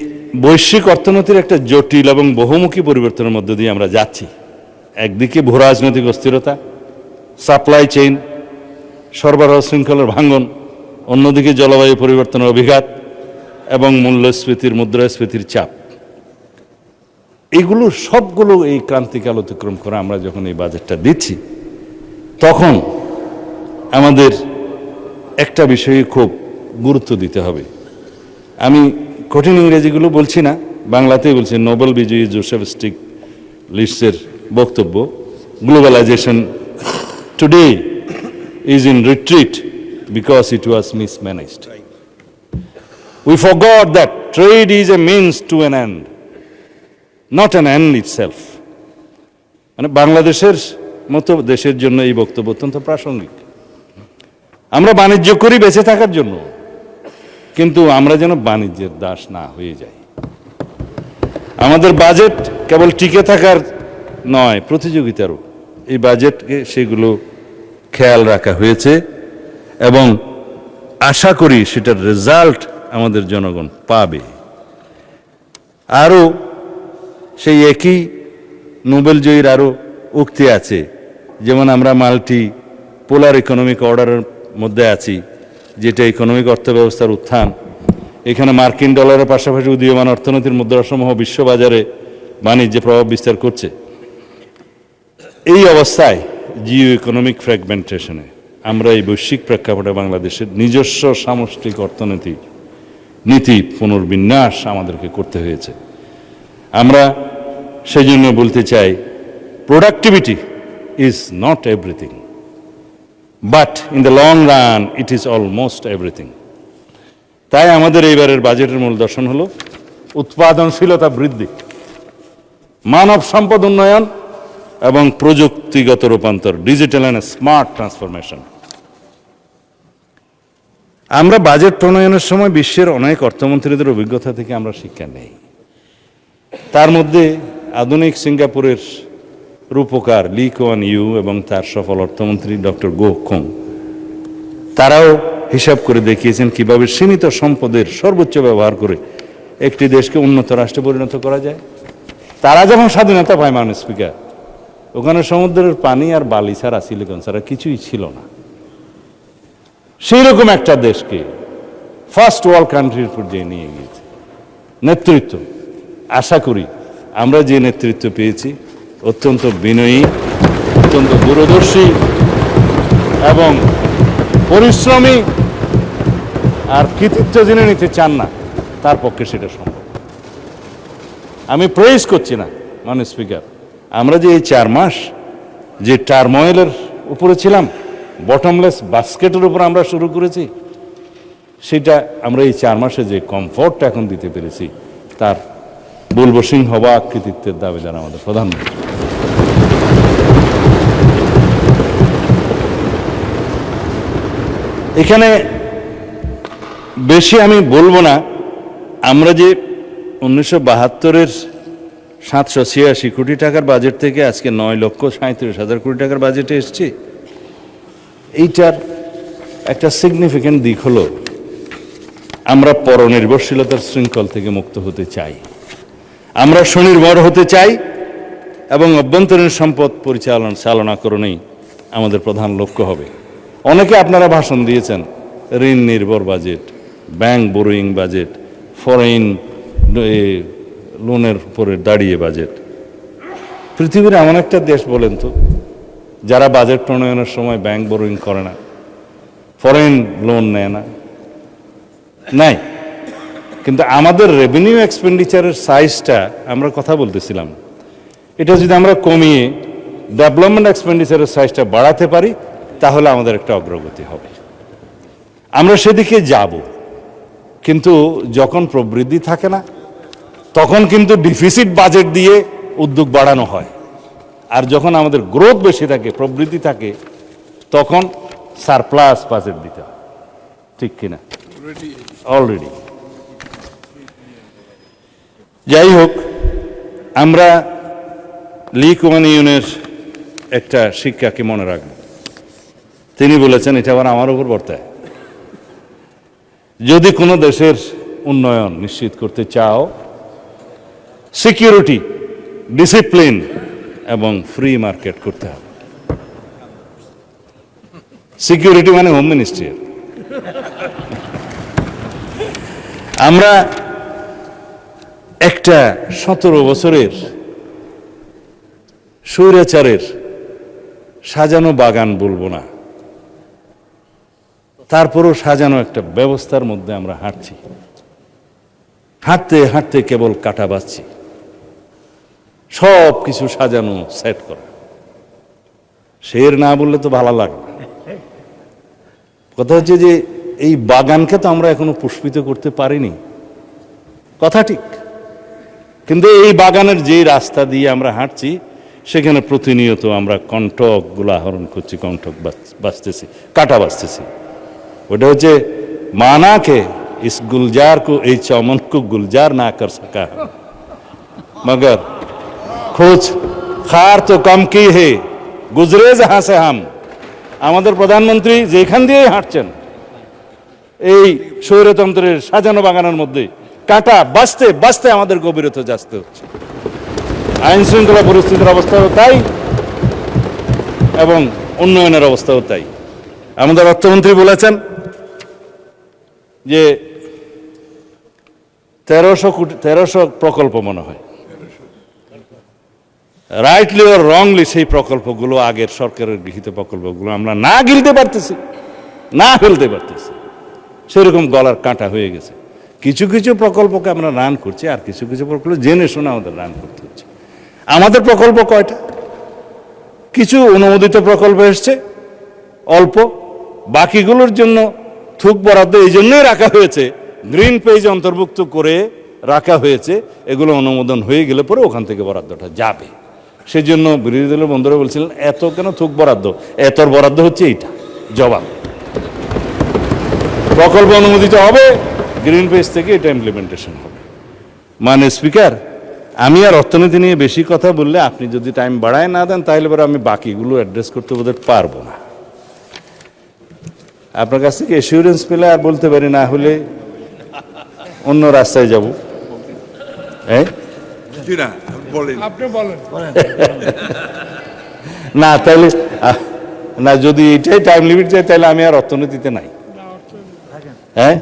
বৈশ্বিক অর্থনীতির একটা জটিল এবং বহুমুখী পরিবর্তনের মধ্য দিয়ে আমরা যাচ্ছি। একদিকে ভূরাজনৈতিক অস্থিরতা, সাপ্লাই চেইন, সরবরাহ শৃঙ্খলার ভাঙন, অন্যদিকে জলবায়ু পরিবর্তনের অভিঘাত এবং মূল্যস্ফীতির, মুদ্রাস্ফীতির চাপ। এগুলো সবগুলো এই ক্রান্তিকাল অতিক্রম করে আমরা যখন এই বাজেটটা দিচ্ছি, তখন আমাদের একটা বিষয়ে খুব গুরুত্ব দিতে হবে। আমি কঠিন ইংরেজিগুলো বলছি না, বাংলাতেই বলছি। নোবেল বিজয়ী জোসেফ স্টিগলিটজের বক্তব্য, globalisation today is in retreat because it was mismanaged. We forgot that trade is a means to an end, not an end itself. মানে বাংলাদেশের মতো দেশের জন্য এই বক্তব্য অত্যন্ত প্রাসঙ্গিক। আমরা বাণিজ্য করি বেঁচে থাকার জন্য, কিন্তু আমরা যেন বাণিজ্যের দাস না হয়ে যাই। আমাদের বাজেট কেবল টিকে থাকার নয়, প্রতিযোগিতারও। এই বাজেটকে সেগুলো খেয়াল রাখা হয়েছে এবং আশা করি সেটার রেজাল্ট আমাদের জনগণ পাবে। আরও সেই একই নোবেল জয়ীর আরও উক্তি আছে, যেমন আমরা মাল্টি পোলার ইকোনমিক অর্ডারের মধ্যে আছি, যেটা ইকোনমিক অর্থব্যবস্থার উত্থান। এখানে মার্কিন ডলারের পাশাপাশি উদীয়মান অর্থনীতির মুদ্রাসমূহ বিশ্ববাজারে বাণিজ্যে প্রভাব বিস্তার করছে। এই অবস্থায় জিও ইকোনমিক ফ্র্যাগমেন্টেশনে আমরা এই বৈশ্বিক প্রেক্ষাপটে বাংলাদেশের নিজস্ব সামষ্টিক অর্থনীতি নীতি পুনর্বিন্যাস আমাদেরকে করতে হয়েছে। আমরা সেই জন্য বলতে চাই, productivity is not everything, but in the long run it is almost everything. তাই আমাদের এইবারের বাজেটের মূল দর্শন হলো উৎপাদনশীলতা বৃদ্ধি, মানব সম্পদ উন্নয়ন এবং প্রযুক্তিগত রূপান্তর, ডিজিটাল অ্যান্ড স্মার্ট ট্রান্সফরমেশন। আমরা বাজেট প্রণয়নের সময় বিশ্বের অনেক অর্থমন্ত্রীদের অভিজ্ঞতা থেকে আমরা শিক্ষা নেই। তার মধ্যে আধুনিক সিঙ্গাপুরের রূপকার লি কুয়ান ইউ এবং তার সফল অর্থমন্ত্রী ডক্টর গো খং, তারাও হিসাব করে দেখিয়েছেন কিভাবে সীমিত সম্পদের সর্বোচ্চ ব্যবহার করে একটি দেশকে উন্নত রাষ্ট্রে পরিণত করা যায়। তারা যখন স্বাধীনতা পায়, মাননীয় স্পিকার, ওখানে সমুদ্রের পানি আর বালি ছাড়া, সিলিকন ছাড়া কিছুই ছিল না। সেই রকম একটা দেশকে ফার্স্ট ওয়ার্ল্ড কান্ট্রির পর্যায়ে নিয়ে গিয়েছে নেতৃত্ব। আশা করি আমরা যে নেতৃত্ব পেয়েছি অত্যন্ত বিনয়ী, অত্যন্ত দূরদর্শী এবং পরিশ্রমী, আর কৃতিত্ব জেনে নিতে চান না, তার পক্ষে সেটা সম্ভব। আমি প্রেজ করছি না, মাননীয় স্পিকার। আমরা যে এই 4 মাস যে টার্ময়েলের উপরে ছিলাম, বটমলেস বাস্কেটের উপর আমরা শুরু করেছি, সেটা আমরা এই 4 মাসে যে কমফোর্টটা এখন দিতে পেরেছি, তার বলবো সিংহভাগ কৃতিত্বের দাবিদার আমাদের প্রধানমন্ত্রী। এখানে বেশি আমি বলবো না। আমরা যে 1972-এর 786 কোটি টাকার বাজেট থেকে আজকে 9,37,000 কোটি টাকার বাজেটে এসেছি, এইটার একটা সিগনিফিক্যান্ট দিক হলো আমরা পরনির্ভরশীলতার শৃঙ্খল থেকে মুক্ত হতে চাই, আমরা স্বনির্ভর হতে চাই এবং অভ্যন্তরীণ সম্পদ চালনাকরণেই আমাদের প্রধান লক্ষ্য হবে। অনেকে আপনারা ভাষণ দিয়েছেন ঋণ নির্ভর budget, bank borrowing budget, foreign লোনের উপরে দাঁড়িয়ে বাজেট। পৃথিবীর এমন একটা দেশ বলেন তো যারা বাজেট প্রণয়নের সময় ব্যাংক বোরোয়িং করে না, ফরেন লোন নেয় না? নাই। কিন্তু আমাদের রেভিনিউ এক্সপেন্ডিচারের সাইজটা আমরা কথা বলতেছিলাম, এটা যদি আমরা কমিয়ে ডেভেলপমেন্ট এক্সপেন্ডিচারের সাইজটা বাড়াতে পারি তাহলে আমাদের একটা অগ্রগতি হবে, আমরা সেদিকে যাব। কিন্তু যখন প্রবৃদ্ধি থাকে না তখন কিন্তু ডিফিসিট বাজেট দিয়ে উদ্যোগ বাড়ানো হয়, আর যখন আমাদের গ্রোথ বেশি থাকে, প্রবৃদ্ধি থাকে, তখন সারপ্লাস বাজেট দিতে হয়। ঠিক কিনা? অলরেডি। যাই হোক, আমরা লি কুয়ান ইউনের একটা শিক্ষাকে মনে রাখব। তিনি বলেছেন, এটা আবার আমার উপর বর্তায়, যদি কোনো দেশের উন্নয়ন নিশ্চিত করতে চাও, সিকিউরিটি, ডিসিপ্লিন এবং ফ্রি মার্কেট করতে হবে। সিকিউরিটি মানে হোম মিনিস্ট্রি। আমরা একটা 17 বছরের স্বৈরাচারের সাজানো বাগান বলবো না, তারপরও সাজানো একটা ব্যবস্থার মধ্যে আমরা হাঁটছি, হাঁটতে হাঁটতে কেবল কাটা বাঁচছি, সব কিছু সাজানো, সেট করা। শের না বললে তো ভালো লাগবে। কথা হচ্ছে যে এই বাগানকে তো আমরা এখনো পুষ্পিত করতে পারিনি, কথা ঠিক। কিন্তু এই বাগানের যে রাস্তা দিয়ে আমরা হাঁটছি সেখানে প্রতিনিয়ত আমরা কণ্ঠকগুলো আহরণ করছি, কণ্ঠক বাঁচতেছি, কাটা বাঁচতেছি। ওটা হচ্ছে মানা কে ইস গুলজার কো, এই চমন কো গুলজার না কর সকা মগর খোঁজ খার তো কম কি হে গুজরে জাহাঁ সে হাম। আমাদের প্রধানমন্ত্রী যেখান দিয়ে হাঁটছেন এই স্বৈরতন্ত্রের সাজানো বাগানের মধ্যে, কাটা বাঁচতে বাঁচতে আমাদের গভীরতা যাচ্ছে হচ্ছে। আইন শৃঙ্খলা পরিস্থিতির অবস্থাও তাই এবং উন্নয়নের অবস্থাও তাই। আমাদের অর্থমন্ত্রী বলেছেন যে 1300 প্রকল্প মনে হয়, রাইটলি ওর রংলি সেই প্রকল্পগুলো, আগের সরকারের গৃহীত প্রকল্পগুলো আমরা না গিলতে পারতেছি, না ফেলতে পারতেছি, সেরকম গলার কাঁটা হয়ে গেছে। কিছু কিছু প্রকল্পকে আমরা রান করছি, আর কিছু কিছু প্রকল্প জেনে শুনে আমাদের রান করতে হচ্ছে। আমাদের প্রকল্প কয়টা? কিছু অনুমোদিত প্রকল্প এসছে অল্প, বাকিগুলোর জন্য থুক বরাদ্দ এই জন্যই রাখা হয়েছে, গ্রিন পেজ অন্তর্ভুক্ত করে রাখা হয়েছে। এগুলো অনুমোদন হয়ে গেলে পরে ওখান থেকে বরাদ্দটা যাবে। সেই জন্য বিরোধী দলের বন্ধুরা বলছিলেন এত কেন থুক বরাদ্দ, এতর বরাদ্দ হচ্ছে এইটা। জবাব, প্রকল্প অনুমোদিত হবে, গ্রিন পেজ থেকে এটা ইমপ্লিমেন্টেশন হবে। মানে স্পিকার, আমি আর অর্থনীতি নিয়ে বেশি কথা বললে আপনি যদি টাইম বাড়ায় না দেন তাহলে পরে আমি বাকিগুলো অ্যাড্রেস করতে বোধহয় পারবো না। আপনার কাছ থেকে এসিউরেন্স পেলে আর বলতে পারি, না হলে অন্য রাস্তায় যাব। হ্যাঁ না তাইলে না, যদি এটাই টাইম লিমিট যায় তাহলে আমি আর অর্থনীতিতে নাই। হ্যাঁ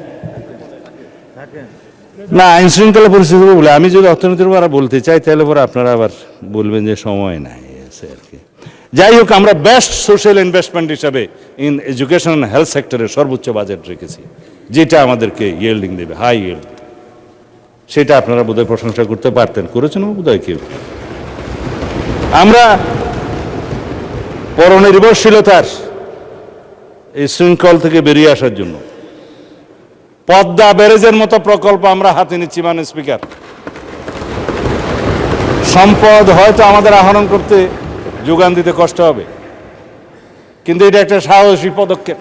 না, আইন শৃঙ্খলা পরিস্থিতি বলে আমি যদি অর্থনীতির উপর বলতে চাই তাহলে পরে আপনারা আবার বলবেন যে সময় নাই আর কি। যাই হোক, আমরা বেস্ট সোশ্যাল ইনভেস্টমেন্ট হিসাবে ইন এডুকেশন অ্যান্ড হেলথ সেক্টরে সর্বোচ্চ বাজেট রেখেছি, যেটা আমাদেরকে ইয়েল্ডিং দেবে, হাই ইয়েল্ড। সেটা আপনারা বোধহয় প্রশংসা করতে পারতেন, করেছেন বোধহয় কেউ। আমরা পরনির্ভরশীলতার এই শৃঙ্খল থেকে বেরিয়ে আসার জন্য পদ্মা ব্যারেজের মতো প্রকল্প আমরা হাতে নিচ্ছি। মানে স্পিকার, সম্পদ হয়তো আমাদের আহরণ করতে, যোগান দিতে কষ্ট হবে, কিন্তু এটা একটা সাহসী পদক্ষেপ।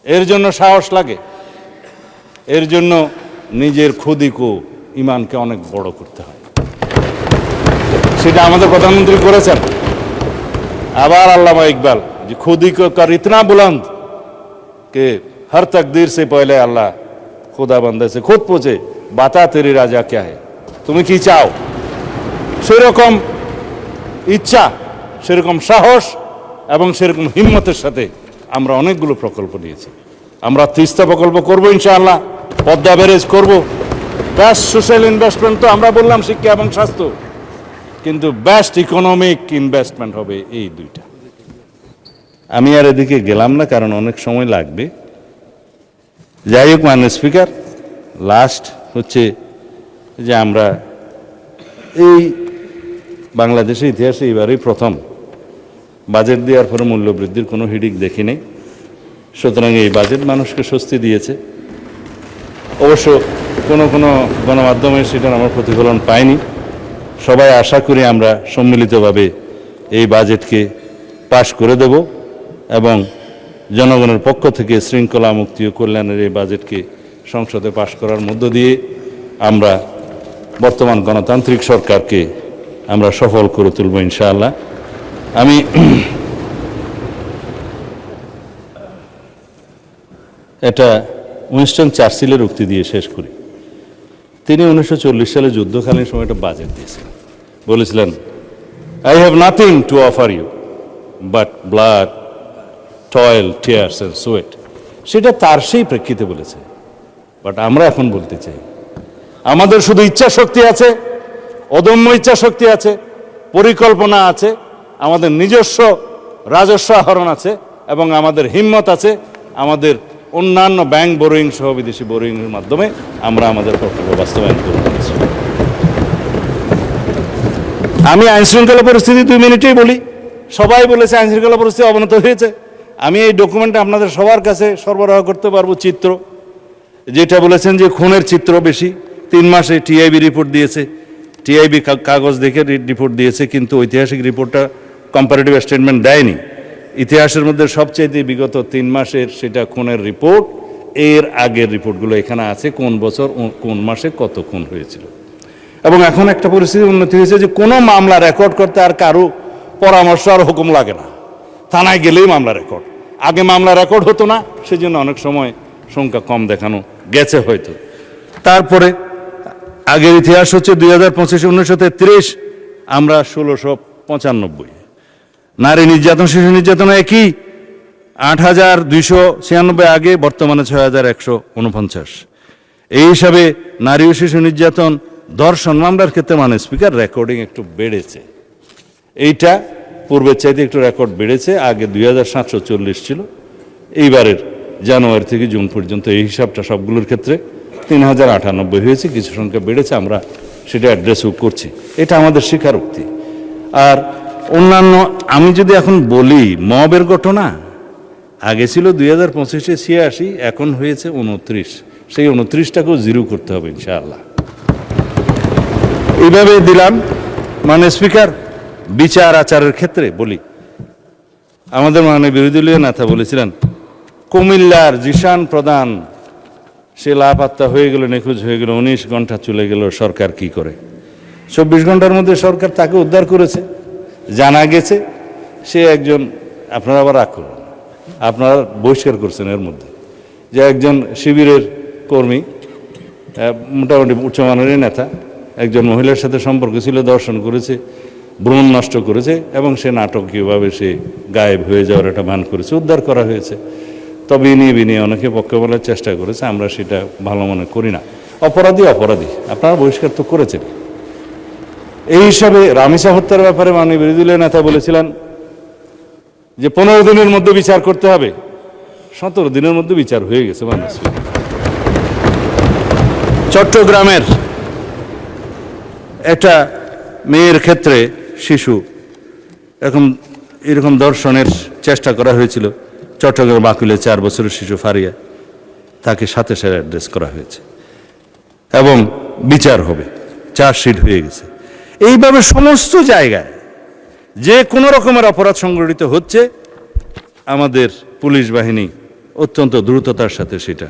এর জন্য সাহস লাগে, এর জন্য নিজের খুদিকো ইমানকে অনেক বড় করতে হয়। সেটা আমাদের প্রধানমন্ত্রী করেছেন। আবার আল্লামা ইকবাল যে খুদিকো কার ইতনা বুলন্দ कि हर तकदीर से पहले अल्लाह खुदा बंदे से खुद पूछे बाता तेरी राजा क्या है, তুমি কি চাও। সেরকম ইচ্ছা, সেরকম সাহস এবং সেরকম হিম্মতের সাথে আমরা অনেকগুলো প্রকল্প নিয়েছি। আমরা তিস্তা প্রকল্প করব ইনশাআল্লাহ, পদ্মা ব্যারেজ করব, বেস্ট সোশ্যাল ইনভেস্টমেন্ট তো আমরা বললাম শিক্ষা এবং স্বাস্থ্য, কিন্তু বেস্ট ইকোনমিক ইনভেস্টমেন্ট হবে এই দুইটা। আমি আর এদিকে গেলাম না কারণ অনেক সময় লাগবে। যাই হোক মাননীয় স্পিকার, লাস্ট হচ্ছে যে আমরা এই বাংলাদেশের ইতিহাসে এবারেই প্রথম বাজেট দেওয়ার পরে মূল্যবৃদ্ধির কোনো হিড়িক দেখি নাই। সুতরাং এই বাজেট মানুষকে স্বস্তি দিয়েছে। অবশ্য কোনো কোনো গণমাধ্যমে সেটার আমার প্রতিফলন পাইনি। সবাই আশা করি আমরা সম্মিলিতভাবে এই বাজেটকে পাশ করে দেব এবং জনগণের পক্ষ থেকে শৃঙ্খলা মুক্তি ও কল্যাণের এই বাজেটকে সংসদে পাশ করার মধ্য দিয়ে আমরা বর্তমান গণতান্ত্রিক সরকারকে আমরা সফল করে তুলব ইনশাআল্লাহ। আমি এটা উইনস্টন চার্চিলের উক্তি দিয়ে শেষ করি। তিনি 1940 সালে যুদ্ধকালীন সময় একটা বাজেট দিয়েছিলেন, বলেছিলেন I have nothing to offer you but blood, toil, tears and sweat. সেটা তার সেই প্রেক্ষিতে বলেছে। বাট আমরা এখন বলতে চাই আমাদের শুধু ইচ্ছা শক্তি আছে, অদম্য ইচ্ছা শক্তি আছে, পরিকল্পনা আছে, আমাদের নিজস্ব রাজস্ব আহরণ আছে এবং আমাদের হিম্মত আছে। আমাদের অন্যান্য ব্যাংক বোরোয়িং সহ বিদেশি বোরোয়িংয়ের মাধ্যমে আমরা আমাদের প্রকল্প বাস্তবায়ন করব। আমি আইনশৃঙ্খলা পরিস্থিতি 2 মিনিটেই বলি। সবাই বলেছে আইনশৃঙ্খলা পরিস্থিতি অবনত হয়েছে। আমি এই ডকুমেন্টটা আপনাদের সবার কাছে সরবরাহ করতে পারবো। চিত্র যেটা বলেছেন যে খুনের চিত্র বেশি, 3 মাসে টিআইবি রিপোর্ট দিয়েছে, টিআইবি কাগজ দেখে রিপোর্ট দিয়েছে, কিন্তু ঐতিহাসিক রিপোর্টটা কম্পারেটিভ স্টেটমেন্ট দেয়নি। ইতিহাসের মধ্যে সবচেয়ে বিগত 3 মাসের সেটা খুনের রিপোর্ট, এর আগের রিপোর্টগুলো এখানে আছে, কোন বছর কোন মাসে কত খুন হয়েছিল। এবং এখন একটা পরিস্থিতি উন্নতি হয়েছে যে কোনো মামলা রেকর্ড করতে আর কারো পরামর্শ আর হুকুম লাগে না, থানায় গেলেই মামলা রেকর্ড। আগে মামলা রেকর্ড হতো না, সেজন্য অনেক সময় সংখ্যা কম দেখানো গেছে হয়তো। তারপরে আগের ইতিহাস হচ্ছে 2025, 1933, আমরা 1695। নারী নির্যাতন, শিশু নির্যাতন একই, 8296 আগে, বর্তমানে 6149। এই হিসাবে নারী ও শিশু নির্যাতন, ধর্ষণ মামলার ক্ষেত্রে মাননীয় স্পিকার রেকর্ডিং একটু বেড়েছে। এইটা পূর্বের চাইতে একটু রেকর্ড বেড়েছে। আগে 2740 ছিল, এইবারের জানুয়ারি থেকে জুন পর্যন্ত এই হিসাবটা সবগুলোর ক্ষেত্রে 3098 হয়েছে। কিছু সংখ্যা বেড়েছে, আমরা সেটা অ্যাড্রেসও করছি। এটা আমাদের স্বীকারোক্তি। আর অন্যান্য আমি যদি এখন বলি মবের ঘটনা, আগে ছিল 2025-এ 86, এখন হয়েছে 29। সেই 29টাকেও জিরো করতে হবে ইনশাআল্লাহ। এইভাবে দিলাম। মাননীয় স্পিকার, বিচার আচারের ক্ষেত্রে বলি, আমাদের মাননীয় বিরোধী দলীয় নেতা বলেছিলেন কুমিল্লার জিশান প্রধান সে লাপাত্তা হয়ে গেল, নিখোঁজ হয়ে গেল, 19 ঘন্টা চলে গেল, সরকার কি করে। 24 ঘন্টার মধ্যে সরকার তাকে উদ্ধার করেছে। জানা গেছে সে একজন, আপনারা আবার রাগ করবেন, আপনারা বহিষ্কার করছেন এর মধ্যে, যে একজন শিবিরের কর্মী, মোটামুটি উচ্চমানের নেতা, একজন মহিলার সাথে সম্পর্ক ছিল, দর্শন করেছে, ভ্রূণ নষ্ট করেছে এবং সে নাটকীয়ভাবে সে গায়েব হয়ে যাওয়ার একটা ভান করেছে, উদ্ধার করা হয়েছে। তবে বিনিয়ে অনেকে পক্ষে বলার চেষ্টা করেছে, আমরা সেটা ভালো মনে করি না। অপরাধী অপরাধী, আপনারা বহিষ্কার তো করেছেন। এই হিসাবে রামিসা হত্যার ব্যাপারে মাননীয় বিরোধী দলীয় নেতা বলেছিলেন যে 15 দিনের মধ্যে বিচার করতে হবে। 17 দিনের মধ্যে বিচার হয়ে গেছে। মানুষ চট্টগ্রামের একটা মেয়ের ক্ষেত্রে শিশু এরকম দর্শনের চেষ্টা করা হয়েছিল। চট্টগ্রাম বাকুলে 4 বছরের শিশু ফারিয়া, তাকে সাথে সাথে অ্যাড্রেস করা হয়েছে এবং বিচার হবে, চার্জশিট হয়ে গেছে। এইভাবে সমস্ত জায়গায় যে কোনো রকমের অপরাধ সংঘটিত হচ্ছে, আমাদের পুলিশ বাহিনী অত্যন্ত দ্রুততার সাথে সেটা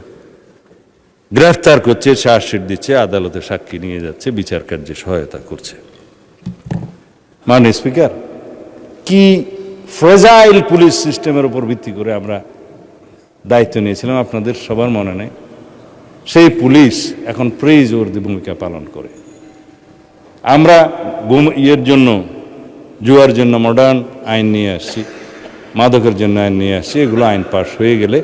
গ্রেফতার করছে, চার্জশিট দিচ্ছে, আদালতে সাক্ষী নিয়ে যাচ্ছে, বিচার কার্যে সহায়তা করছে। মাননীয় স্পিকার, কি ফ্রেজাইল পুলিশ সিস্টেমের উপর ভিত্তি করে আমরা দায়িত্ব নিয়েছিলাম, আপনাদের সবার মনে নেই, সেই পুলিশ এখন প্রেইজওয়ার্দি ভূমিকা পালন করে। আমরা ইয়ের জন্য, জুয়ার জন্য মডার্ন আইন নিয়ে আসছি, মাদকের জন্য আইন নিয়ে আসছি। এগুলো আইন পাশ হয়ে গেলে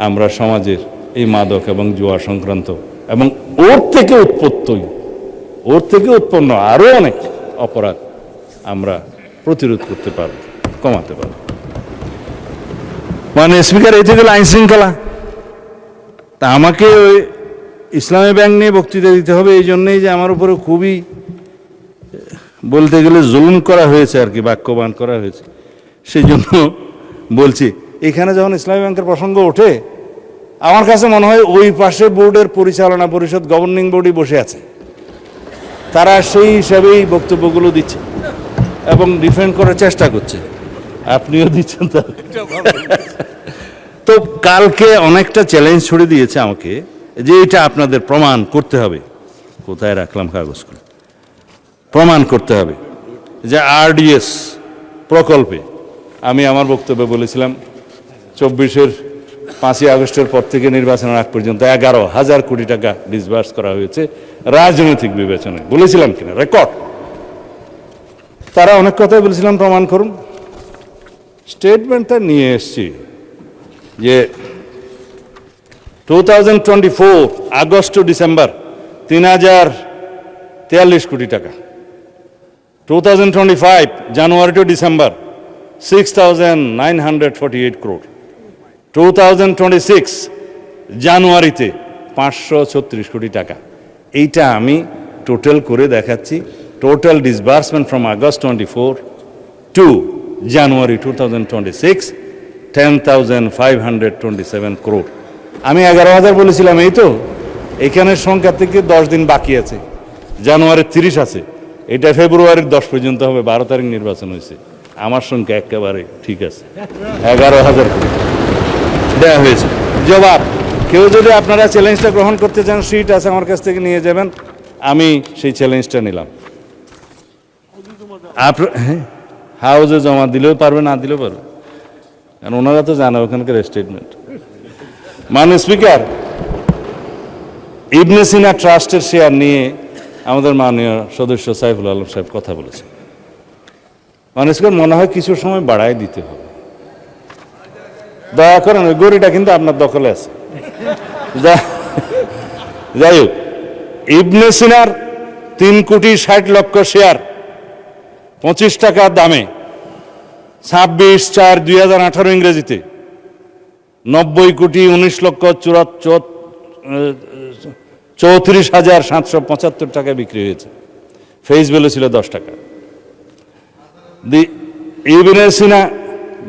আমরা সমাজের এই মাদক এবং জুয়া সংক্রান্ত এবং ওর থেকে উৎপন্ন আরও অনেক অপরাধ আমরা প্রতিরোধ করতে পারব, কমাতে পারব। মানে স্পিকার, এই থেকে আইন শৃঙ্খলা, তা আমাকে ওই ইসলামী ব্যাংক নিয়ে বক্তৃতা দিতে হবে এই জন্যেই যে আমার উপরে খুবই বলতে গেলে জুলুম করা হয়েছে আর কি, বাক্যবান করা হয়েছে। সেই জন্য বলছি, এখানে যখন ইসলামী ব্যাংকের প্রসঙ্গ ওঠে, আমার কাছে মনে হয় ওই পাশে বোর্ডের পরিচালনা পরিষদ, গভর্নিং বোর্ডই বসে আছে, তারা সেই হিসাবেই বক্তব্যগুলো দিচ্ছে এবং ডিফেন্ড করার চেষ্টা করছে। আপনিও দিচ্ছেন তা। তো কালকে অনেকটা চ্যালেঞ্জ ছড়ে দিয়েছে আমাকে যে এটা আপনাদের প্রমাণ করতে হবে। কোথায় রাখলাম কাগজগুলো? প্রমাণ করতে হবে যে আরডিএস প্রকল্পে আমি আমার বক্তব্যে বলেছিলাম 24-এর 5ই আগস্টের পর থেকে নির্বাচনের আগ পর্যন্ত 11,000 কোটি টাকা ডিসবার্স করা হয়েছে রাজনৈতিক বিবেচনায়। বলেছিলাম কিনা রেকর্ড? তারা অনেক কথাই বলেছিলাম প্রমাণ করুন। স্টেটমেন্টটা নিয়ে এসছি যে 2024 আগস্ট টু ডিসেম্বর 3,043 কোটি টাকা, 2025 জানুয়ারি টু ডিসেম্বর 6,948 crore, 2026 জানুয়ারিতে 536 কোটি টাকা। এইটা আমি টোটাল করে দেখাচ্ছি। Total disbursement from August 24 to January 2026 10,527 crore। আমি 11,000 বলেছিলাম, এই তো এখানের সংখ্যা থেকে 10 দিন বাকি আছে, জানুয়ারির 30 আছে, এটা ফেব্রুয়ারির 10 পর্যন্ত হবে। 12 তারিখ নির্বাচন হয়েছে, আমার সংখ্যা একেবারে ঠিক আছে, 11,000 কোটি দেওয়া হয়েছে। জবাব, কেউ যদি আপনারা চ্যালেঞ্জটা গ্রহণ করতে চান, সিট আছে আমার কাছ থেকে নিয়ে যাবেন, আমি সেই চ্যালেঞ্জটা নিলাম। হাউজে জমা দিলেও পারবে, না দিলেও পারবে, কারণ ওনারা তো জানে ওখানকার স্টেটমেন্ট। মাননীয় স্পিকার, ইবনে সিনা ট্রাস্টের শেয়ার নিয়ে আমাদের মাননীয় সদস্য সাইফুল আলম সাহেব কথা বলেছেন। মাননীয় স্পিকার, মনে হয় কিছু সময় বাড়ায় দিতে হবে। দয়া করেন, ওই গড়িটা কিন্তু আপনার দখলে আছে। যাই হোক, ইবনে সিনার 3,60,00,000 শেয়ার 25 টাকা দামে 26/4/2018 ইংরেজিতে 90,19,34,775 টাকা বিক্রি হয়েছে। ফেস ভ্যালু ছিল 10 টাকা। ইবনে সিনা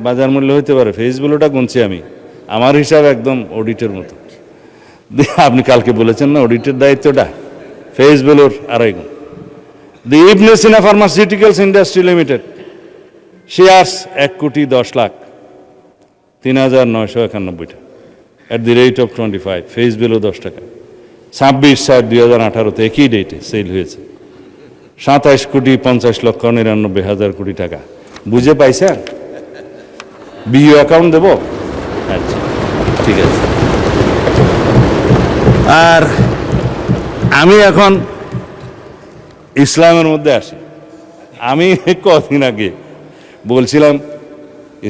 বাজার মূল্য হইতে পারে, ফেস ভ্যালুটা গুনছি আমি, আমার হিসাব একদম অডিটের মতো। আপনি কালকে বলেছেন না অডিটের দায়িত্বটা, ফেস ভ্যালুর 2.5 গুণ। The Ibn Sina pharmaceuticals industry limited shares 1,10,00,000 3,991 at the rate of 25, face value 10 টাকা। 26/4/2018 একই ডেটে সেল হয়েছে 27,50,99,000 কোটি টাকা। বুঝে পাইছেন? বিইউ অ্যাকাউন্ট দেব? আচ্ছা, ঠিক আছে। আর আমি এখন ইসলামের মধ্যে আসি। আমি কদিন আগে বলছিলাম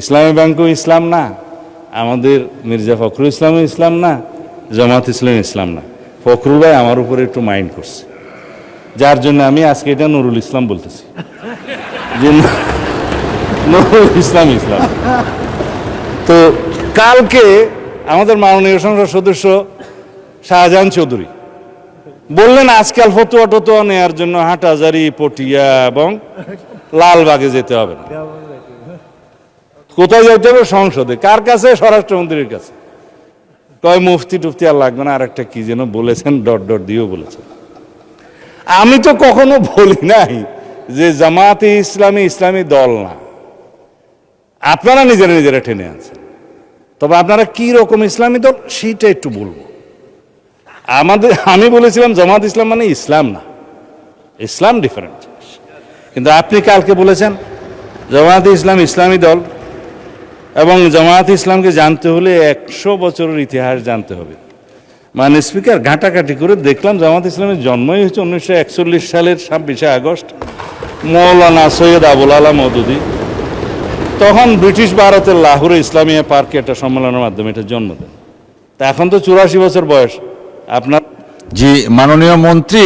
ইসলামী ব্যাংকও ইসলাম না, আমাদের মির্জা ফখরুল ইসলামও ইসলাম না, জামাত ইসলাম ইসলাম না। ফখরুল ভাই আমার উপরে একটু মাইন্ড করছে, যার জন্য আমি আজকে এটা নুরুল ইসলাম বলতেছি, যে নুরুল ইসলাম ইসলাম। তো কালকে আমাদের মাননীয় সংসদ সদস্য শাহজাহান চৌধুরী বললেন আজকাল ফতুয়া টতুয়া নেওয়ার জন্য হাটহাজারী, পটিয়া এবং লালবাগে যেতে হবে না। কোথায় যেতে হবে? সংসদে। কার কাছে? স্বরাষ্ট্রমন্ত্রীর কাছে। কয় মুফতি টুফতি আর লাগবে না, আর একটা কি যেন বলেছেন, ডট ডট দিয়েও বলেছেন। আমি তো কখনো বলি নাই যে জামাতে ইসলামী ইসলামী দল না, আপনারা নিজেরা নিজেরা টেনে আনছেন। তবে আপনারা কি রকম ইসলামী দল সেইটা একটু বলবো। আমি বলেছিলাম জামাত ইসলাম মানে ইসলাম না, ইসলাম ডিফারেন্ট জিনিস। কিন্তু আপনি কালকে বলেছেন জামাত ইসলাম ইসলামী দল, এবং জামায়াত ইসলামকে জানতে হলে 100 বছরের ইতিহাস জানতে হবে। মানে স্পিকার ঘাটাঘাটি করে দেখলাম জামায়াত ইসলামের জন্মই হচ্ছে 1941 সালের 26শে আগস্ট, মৌলানা সৈয়দ আবুল আলা মওদুদী তখন ব্রিটিশ ভারতের লাহোরে ইসলামিয়া পার্কে একটা সম্মেলনের মাধ্যমে এটা জন্ম দেন। তা এখন তো 84 বছর বয়স আপনার। জি মাননীয় মন্ত্রী,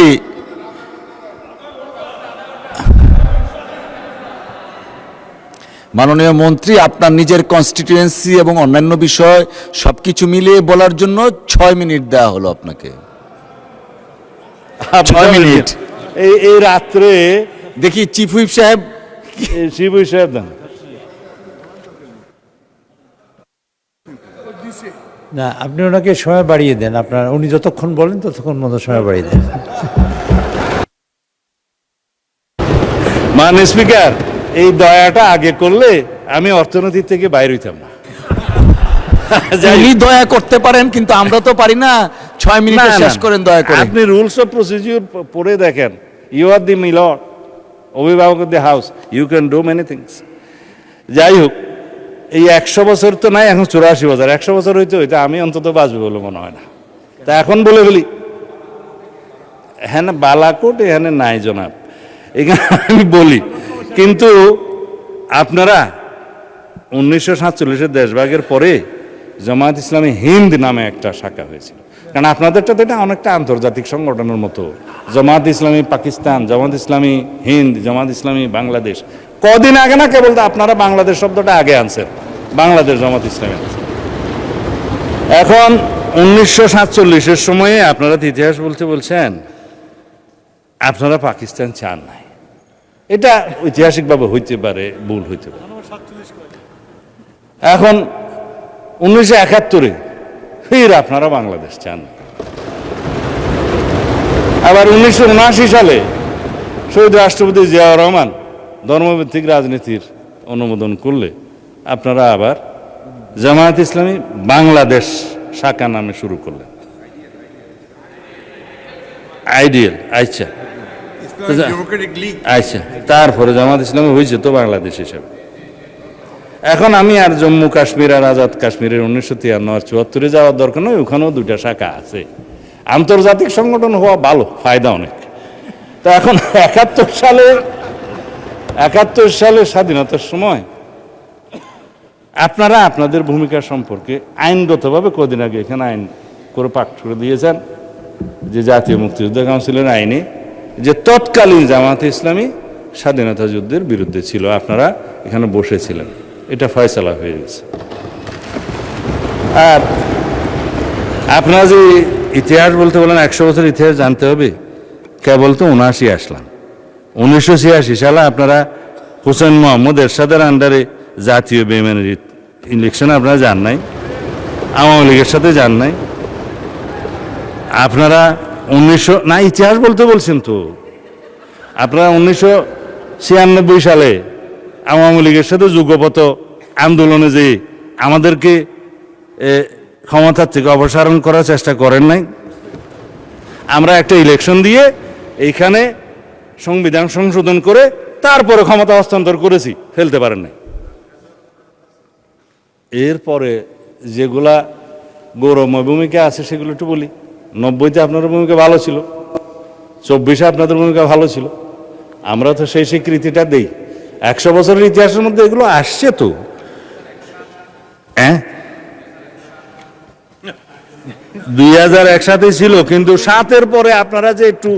মাননীয় মন্ত্রী, আপনার নিজের কনস্টিটিউয়েন্সি এবং অন্যান্য বিষয় সবকিছু মিলিয়ে বলার জন্য 6 মিনিট দেওয়া হলো আপনাকে। 6 মিনিট। এই রাত্রে দেখি চিফ হুইপ সাহেব। শিবু সাহেব দেন। না, আপনি ওনাকে সময় বাড়িয়ে দেন, আপনার উনি যতক্ষণ বলেন ততক্ষণ মতো সময় বাড়িয়ে দেন। মানে স্পিকার, এই দয়াটা আগে করলে আমি অর্থনীতি থেকে বাইরে হইতাম না। উনি দয়া করতে পারেন কিন্তু আমরা তো পারি না। 6 মিনিটে শেষ করেন দয়া করে। আপনি রুলস অফ প্রসিডিউর পড়ে দেখেন। ইউ আর দি মিলর, অভিভাবক of the house, you can do many things. যাই হোক, এই 100 বছর তো নাই, এখন 84 বছর। 100 বছর হইতে আমি অন্তত বাঁচবে বলে মনে হয় না। তা এখন বলে ফেলি, হ্যাঁ বালাকোট এখানে নাই জনাব, এখানে আমি বলি। কিন্তু আপনারা 1947-এর দেশভাগের পরে জামায়াত ইসলামী হিন্দ নামে একটা শাখা হয়েছিল। কারণ আপনাদেরটা তো এটা অনেকটা আন্তর্জাতিক সংগঠনের মতো। জামায়াত ইসলামী পাকিস্তান, জামায়াত ইসলামী হিন্দ, জামায়াত ইসলামী বাংলাদেশ। কদিন আগে না কেবল আপনারা বাংলাদেশ শব্দটা আগে আনছেন, বাংলাদেশ জামায়াত ইসলামী আনছেন। এখন 1947-এর সময়ে আপনারা ইতিহাস বলছেন আপনারা পাকিস্তান চান নাই। এটা ঐতিহাসিকভাবে হইতে পারে, ভুল হইতে পারে। এখন 1971-এ ফির আপনারা বাংলাদেশ চান। আবার 1979 সালে শহীদ রাষ্ট্রপতি জিয়াউর রহমান ধর্মভিত্তিক রাজনীতির অনুমোদন করলে আপনারা আবার জামায়াত ইসলামী বাংলাদেশ শাখা নামে শুরু করলেন। আইডিয়াল, আচ্ছা ডেমোক্রেটিক লীগ। আচ্ছা, তারপরে জামাত ইসলামী হয়েছে তো বাংলাদেশ হিসাবে। এখন আমি আর জম্মু কাশ্মীর আর আজাদ কাশ্মীরের 1953 আর 74-এ যাওয়ার দরকার নয়, ওখানেও 2টা শাখা আছে। আন্তর্জাতিক সংগঠন হওয়া ভালো, ফায়দা অনেক। তা এখন 71 সালের স্বাধীনতার সময় আপনারা আপনাদের ভূমিকা সম্পর্কে আইনগতভাবে কদিন আগে এখানে আইন করে পাঠ করে দিয়েছেন যে জাতীয় মুক্তিযুদ্ধ কাউন্সিলের আইনে যে তৎকালীন জামায়াত ইসলামী স্বাধীনতা যুদ্ধের বিরুদ্ধে ছিল, আপনারা এখানে বসেছিলেন। এটা ফয়সালা হয়ে গেছে। আর আপনারা যে ইতিহাস বলতে বলেন 100 বছর ইতিহাস জানতে হবে, কেবল তো 79 আসলাম। 1986 সালে আপনারা হোসেন মোহাম্মদ এরশাদের আন্ডারে জাতীয় বেইমানির ইলেকশনে আপনারা যান নাই, আওয়ামী লীগের সাথে যান নাই। আপনারা 1900 না, ইতিহাস বলতে বলছেন তো। আপনারা 1996 সালে আওয়ামী লীগের সাথে যুগপত আন্দোলনে যে আমাদেরকে ক্ষমতার থেকে অপসারণ করার চেষ্টা করেন নাই। আমরা একটা ইলেকশন দিয়ে এইখানে সংবিধান সংশোধন করে তারপরে ক্ষমতা হস্তান্তর করেছি, ফেলতে পারেন নাই। এরপরে যেগুলা গৌরবময় ভূমিকা আছে সেগুলো একটু বলি। 90-তে আপনাদের ভূমিকা ভালো ছিল, 24-এ আপনাদের ভূমিকা ভালো ছিল। আমরা তো সেই স্বীকৃতিটা দেই। 100 বছরের ইতিহাসের মধ্যে এগুলো আসছে তো। হ্যাঁ, 2001 সাথে ছিল, কিন্তু 7-এর পরে আপনারা যে একটু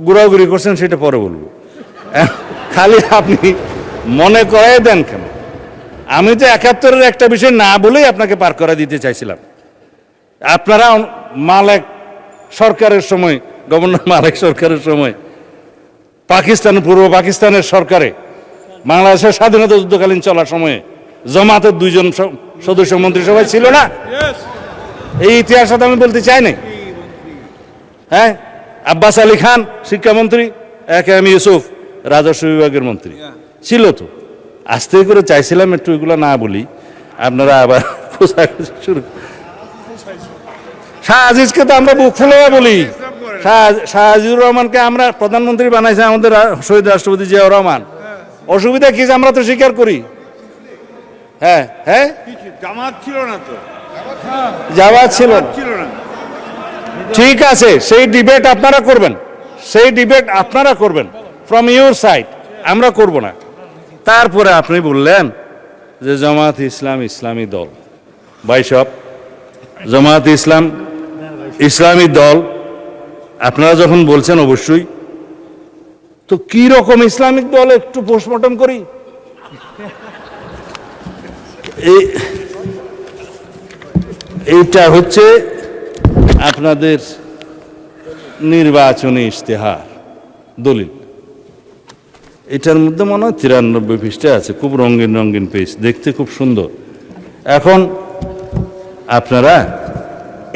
ঘোরাঘুরি করছেন সেটা পরে বলবো। খালি আপনি মনে করাই দেন কেন? আমি তো 71-এর একটা বিষয় না বলেই আপনাকে পার করা দিতে চাইছিলাম। আপনারা মালেক সরকারের সময়, গভর্নর মালেক সরকারের সময় পূর্ব পাকিস্তানের সরকারে বাংলাদেশের স্বাধীনতা যুদ্ধকালীন চলার সময়ে জামাতের 2 জন সদস্য মন্ত্রিসভায় ছিল না? এই ইতিহাস আমি বলতে চাই না। হ্যাঁ, আব্বাস আলী খান শিক্ষামন্ত্রী, এম ইউসুফ রাজস্ব বিভাগের মন্ত্রী ছিল তো। আস্তে করে চাইছিলাম একটু এগুলো না বলি, আপনারা আবার শুরু। শাহ আজিজকে তো আমরা বুক ফুলে বলি। শাহ আজিজুর রহমানকে আমরা প্রধানমন্ত্রী বানাইছে আমাদের শহীদ রাষ্ট্রপতি জিয়াউর রহমান। অসুবিধা কি আমরা তো স্বীকার করি। হ্যাঁ হ্যাঁ, জামাত ছিল না তো, জামাত ছিল না। ছিল না। ঠিক আছে, সেই ডিবেট আপনারা করবেন, সেই ডিবেট আপনারা করবেন ফ্রম ইউর সাইড, আমরা করব না। তারপরে আপনি বললেন যে জামাত ইসলাম ইসলামী দল। ভাই সব, জামাত ইসলাম ইসলামী দল আপনারা যখন বলছেন অবশ্যই, তো কি রকম ইসলামিক দল একটু পোস্টমর্টম করি। এইটা হচ্ছে আপনাদের নির্বাচনী ইশতেহার দলিল। এটার মধ্যে মনে হয় 93 পৃষ্ঠা আছে, খুব রঙিন রঙিন পেজ, দেখতে খুব সুন্দর। এখন আপনারা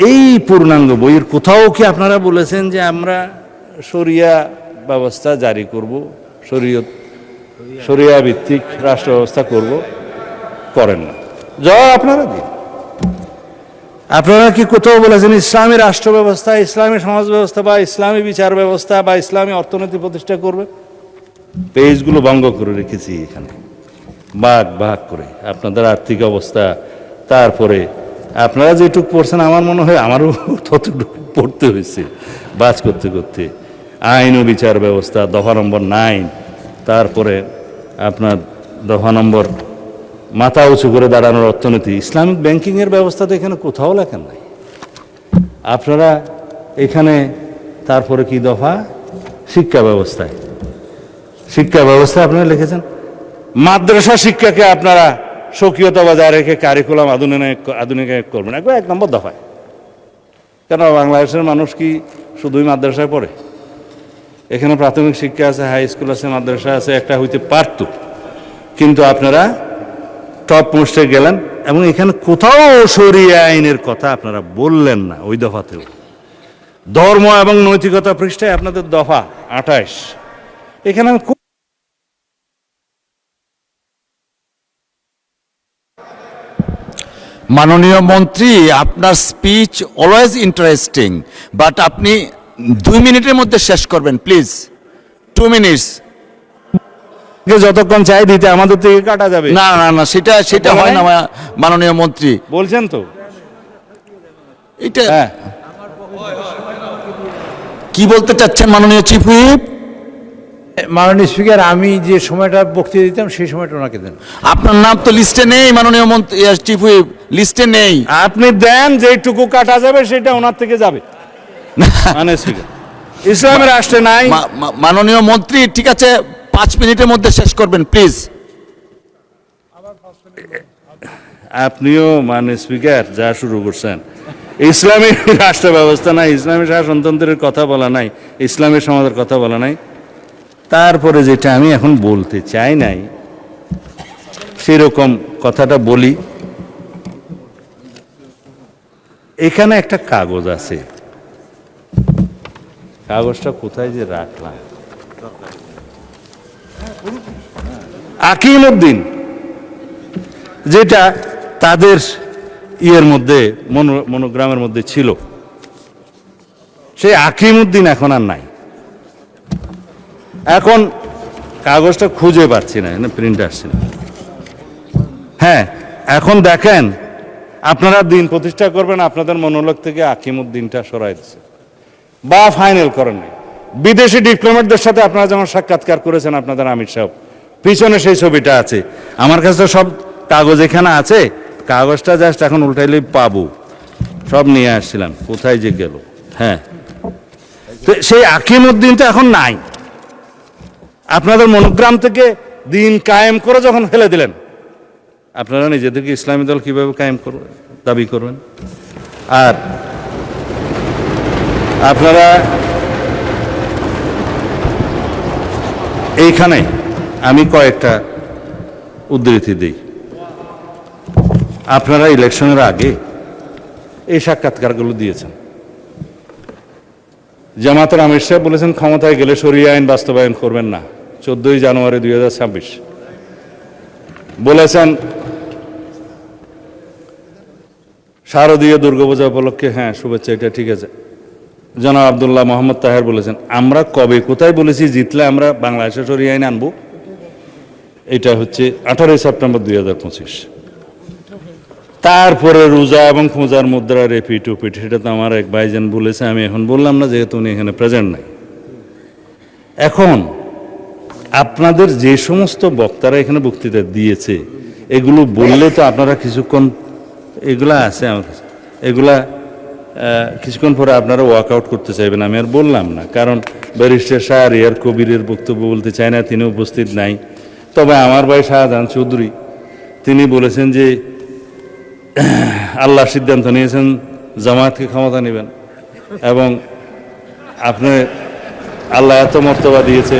এই পূর্ণাঙ্গ বইয়ের কোথাও কি আপনারা বলেছেন যে আমরা শরিয়া ব্যবস্থা জারি করব, শরিয়া ভিত্তিক রাষ্ট্র ব্যবস্থা করব? করেন না। জবাব আপনারা দিন। আপনারা কি কোথাও বলেছেন ইসলামী রাষ্ট্র ব্যবস্থা, ইসলামী সমাজ ব্যবস্থা বা ইসলামী বিচার ব্যবস্থা বা ইসলামী অর্থনীতি প্রতিষ্ঠা করবে? পেজগুলো ভঙ্গ করে রেখেছি এখানে, ভাগ ভাগ করে আপনাদের আর্থিক অবস্থা, তারপরে আপনারা যেটুকু পড়ছেন আমার মনে হয় আমারও ততটুকু পড়তে হয়েছে বাজ করতে করতে। আইন ও বিচার ব্যবস্থা দফা নম্বর 9, তারপরে আপনার দফা নম্বর মাথা উঁচু করে দাঁড়ানোর অর্থনীতি, ইসলামিক ব্যাংকিংয়ের ব্যবস্থা তো এখানে কোথাও লেখেন নাই আপনারা। এখানে তারপরে কি দফা, শিক্ষা ব্যবস্থায়, শিক্ষা ব্যবস্থায় আপনারা লিখেছেন মাদ্রাসা শিক্ষাকে আপনারা স্বকীয়তা বজায় রেখে কারিকুলাম আধুনিকায়ন করবেন, একবার 1 নম্বর দফায়। কেন বাংলাদেশের মানুষ কি শুধুই মাদ্রাসায় পড়ে? এখানে প্রাথমিক শিক্ষা আছে, হাই স্কুল আছে, মাদ্রাসা আছে, একটা হইতে পারত, কিন্তু আপনারা টপ মোস্টে গেলেন এবং এখানে কোথাও শরিয়া আইনের কথা আপনারা বললেন না। ওই দফাতেও ধর্ম এবং নৈতিকতা পৃষ্ঠায় আপনাদের দফা 28, এখানে আমি মাননীয় মন্ত্রী, আপনার স্পিচ অলওয়েজ ইন্টারেস্টিং, বাট আপনি 2 মিনিটের মধ্যে শেষ করবেন প্লিজ। 2 মিনিটস। যতক্ষণ চাই দিতে আমাদের থেকে কাটা যাবে না না না, সেটা হয় না মাননীয় মন্ত্রী। বলছেন তো এটা হ্যাঁ। কি বলতে চাচ্ছেন মাননীয় চিফ হুইপ? মাননীয় স্পিকার, আমি যে সময়টা বক্তৃতা দিতাম সেই সময়টা ওনাকে দেন। আপনার নাম তো লিস্টে নেই মাননীয় মন্ত্রী, চিফ হুইপ লিস্টে নেই। আপনি দেন, যেটুকু কাটা যাবে সেটা ওনার থেকে যাবে। মানে স্পিকার ইসলামের রাষ্ট্রে নাই। মাননীয় মন্ত্রী, ঠিক আছে 5 মিনিটের মধ্যে শেষ করবেন প্লিজ। আপনিও মানে স্পিকার যা শুরু করছেন, ইসলামী রাষ্ট্র ব্যবস্থা নাই, ইসলামী শাসনতন্ত্রের কথা বলা নাই, ইসলামী সমাজের কথা বলা নাই। তারপরে যেটা আমি এখন বলতে চাই নাই সেরকম কথাটা বলি। এখানে একটা কাগজ আছে, কাগজটা কোথায় যে রাখলাম, আকিমউদ্দিন, যেটা তাদের ইয়ের মধ্যে মনোগ্রামের মধ্যে ছিল, সেই আকিমউদ্দিন এখন আর নাই। এখন কাগজটা খুঁজে পাচ্ছি না, প্রিন্ট আসছে না। হ্যাঁ, এখন দেখেন আপনারা দিন প্রতিষ্ঠা করবেন, আপনাদের মনোলগ থেকে আকিমউদ্দিনটা সরাই দিচ্ছে বা ফাইনাল করেন নাই। বিদেশি ডিপ্লোম্যাটদের সাথে আপনারা যেমন সাক্ষাৎকার করেছেন আপনাদের আমির সাহেব, পিছনে সেই ছবিটা আছে। আমার কাছে তো সব কাগজ এখানে আছে, কাগজটা জাস্ট এখন উল্টাইলে পাবো, সব নিয়ে আসছিলাম, কোথায় যে গেল। হ্যাঁ, তো সেই আকিমউদ্দিনটা এখন নাই। আপনাদের মনোগ্রাম থেকে দিন কায়েম করে যখন ফেলে দিলেন, আপনারা নিজেদেরকে ইসলামী দল কিভাবে কায়েম করবেন, দাবি করবেন? আর আপনারা এইখানে আমি কয়েকটা উদ্ধৃতি দিই। আপনারা ইলেকশনের আগে এই সাক্ষাৎকারগুলো দিয়েছেন। জামাতের আমির সাহেব বলেছেন ক্ষমতায় গেলে শরিয়া আইন বাস্তবায়ন করবেন না, 14 জানুয়ারি 2026। বলেছেন শারদীয় দুর্গাপূজা উপলক্ষে, হ্যাঁ শুভেচ্ছা, এটা ঠিক আছে। জনাব আব্দুল্লাহ মোহাম্মদ তাহের বলেছেন আমরা কবে কোথায় বলেছি জিতলে আমরা বাংলাদেশে শরিয়া আইন আনবো? এটা হচ্ছে 18 সেপ্টেম্বর 2025। তারপরে রোজা এবং খোঁজার মুদ্রা রেপিট উপিট, সেটা তো আমার এক ভাইজান বলেছে, আমি এখন বললাম না যেহেতু উনি এখানে প্রেজেন্ট নাই। এখন আপনাদের যে সমস্ত বক্তারা এখানে বক্তৃতা দিয়েছে এগুলো বললে তো আপনারা কিছুক্ষণ, এগুলা আছে আমার কাছে, এগুলা কিছুক্ষণ পরে আপনারা ওয়ার্কআউট করতে চাইবেন, আমি আর বললাম না, কারণ ব্যারিস্টার শাহরিয়ার কবিরের বক্তব্য বলতে চায় না, তিনি উপস্থিত নাই। তবে আমার ভাই শাহজাহান চৌধুরী তিনি বলেছেন যে আল্লাহ সিদ্ধান্ত নিয়েছেন জামায়াতকে ক্ষমতা নেবেন, এবং আপনি আল্লাহ এত মর্তবা দিয়েছে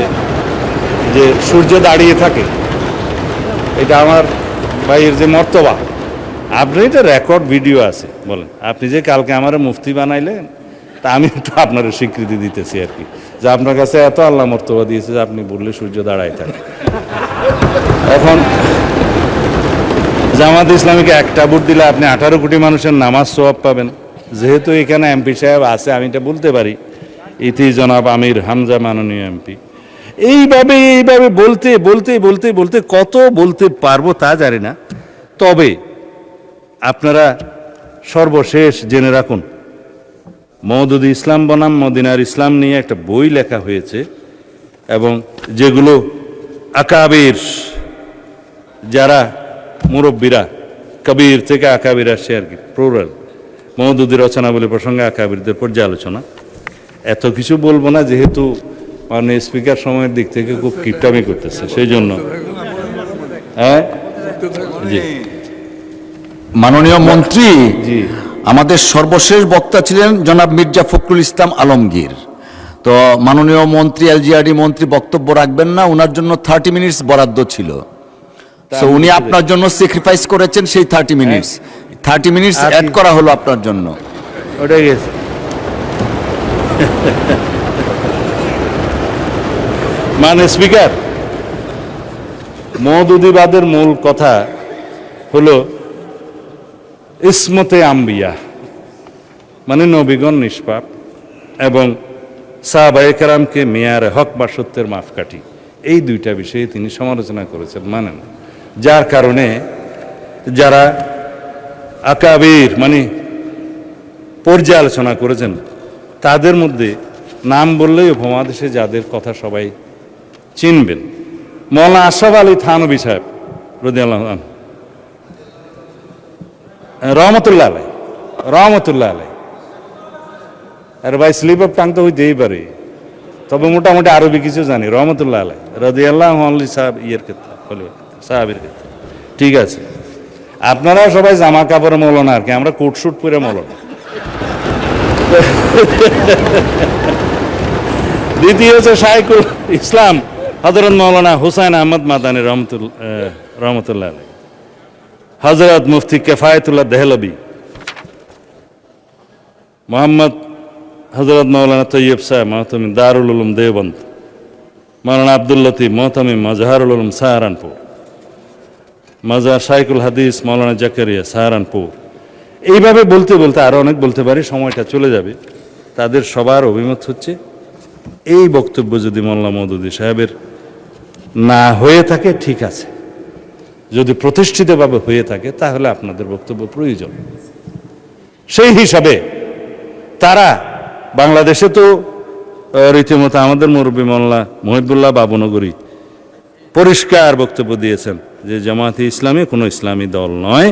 যে সূর্য দাঁড়িয়ে থাকে, এটা আমার ভাইয়ের যে মর্তবা, আপনি এটা রেকর্ড ভিডিও আছে, বলেন আপনি যে কালকে আমার মুফতি বানাইলেন, তা আমি একটু আপনার স্বীকৃতি দিতেছি আর কি, যে আপনার কাছে এত আল্লাহ মর্তবা দিয়েছে যে আপনি বললে সূর্য দাঁড়ায় থাকে। এখন জামাত ইসলামীকে একটা ভোট দিলে আপনি 18 কোটি মানুষের নামাজ সওয়াব পাবেন। যেহেতু এখানে এমপি সাহেব আছে, আমি এটা বলতে পারি, ইতি জনাব আমির হামজা মাননীয় এমপি। এইভাবে বলতে বলতে বলতে বলতে কত বলতে পারবো তা জানি না। তবে আপনারা সর্বশেষ জেনে রাখুন, মওদুদ ইসলাম বনাম মদিনার ইসলাম নিয়ে একটা বই লেখা হয়েছে, এবং যেগুলো আকাবির, যারা মুরব্বীরা, কবির থেকে আকাবির আসছে আর কি, প্লুরাল, মওদুদি রচনাবলী প্রসঙ্গে আকাবিরদের পর্যালোচনা। এত কিছু বলবো না, যেহেতু মানে স্পিকার সময়ের দিক থেকে খুব কিপটামি করতেছে, সেই জন্য। হ্যাঁ জি মাননীয় মন্ত্রী, জি আমাদের সর্বশেষ বক্তা ছিলেন জনাব মির্জা ফখরুল ইসলাম আলমগীর। তো মাননীয় মন্ত্রী, এলজিআরডি মন্ত্রী বক্তব্য রাখবেন না, ওনার জন্য 30 মিনিটস বরাদ্দ ছিল। তো উনি আপনার জন্য স্যাক্রিফাইস করেছেন সেই 30 মিনিটস, 30 মিনিটস অ্যাড করা হলো আপনার জন্য। ওটাই গেছে। মানে স্পিকার, মওদুদিবাদের মূল কথা হলো ইসমতে আম্বিয়া, মানে নবীগণ নিষ্পাপ, এবং সাহাবায়ে কেরামকে মেয়ারে হক বা সত্যের মাপকাঠি, এই দুইটা বিষয়ে তিনি সমালোচনা করেছেন, মানেন। যার কারণে যারা আকাবির মানে পর্যালোচনা করেছেন, তাদের মধ্যে নাম বললেই উপমহাদেশে যাদের কথা সবাই চিনবেন, মৌলানা আশরাফ আলী থানভী সাহেব রাদিয়াল্লাহু আনহু, রহমতুল্লাহ আলাই, রহমতুল্লাহ আলাই। আর ভাই স্লিপ অফ টাং তো হইতেই পারে, তবে মোটামুটি আরবি কিছু জানি। রহমতুল্লাহ আলাই রাদিয়াল্লাহু আনহু সাহেব ইয়ের ক্ষেত্রে, সাহাবের ক্ষেত্রে, ঠিক আছে। আপনারা সবাই জামা কাপড় মৌলানা আর কি, আমরা কোট শুট পরে মৌলানা। দ্বিতীয় হচ্ছে শাইখুল ইসলাম হযরত মৌলানা হুসাইন আহমদ মাদানী রহমতুল্লাহ আলাই, হযরত মুফতি কিফায়াতুল্লাহ দেহলভী, মোহাম্মদ হযরত মৌলানা তৈয়ব সাহেব মহতমিম দারুল উলুম দেওবন্দ, মৌলানা আব্দুল লতিফ মহতমিম মাজহারুল উলুম সাহারানপুর, মাজার শাইখুল হাদিস মৌলানা জাকারিয়া সাহারানপুর। এইভাবে বলতে বলতে আরও অনেক বলতে পারি, সময়টা চলে যাবে। তাদের সবার অভিমত হচ্ছে এই বক্তব্য যদি মোল্লা মওদুদি সাহেবের না হয়ে থাকে ঠিক আছে, যদি প্রতিষ্ঠিতভাবে হয়ে থাকে তাহলে আপনাদের বক্তব্য প্রয়োজন। সেই হিসাবে তারা বাংলাদেশে তো রীতিমতো আমাদের মুরব্বী মোল্লা মহিবুল্লাহ বাবুনগরী পরিষ্কার বক্তব্য দিয়েছেন যে জামায়াতে ইসলামী কোনো ইসলামী দল নয়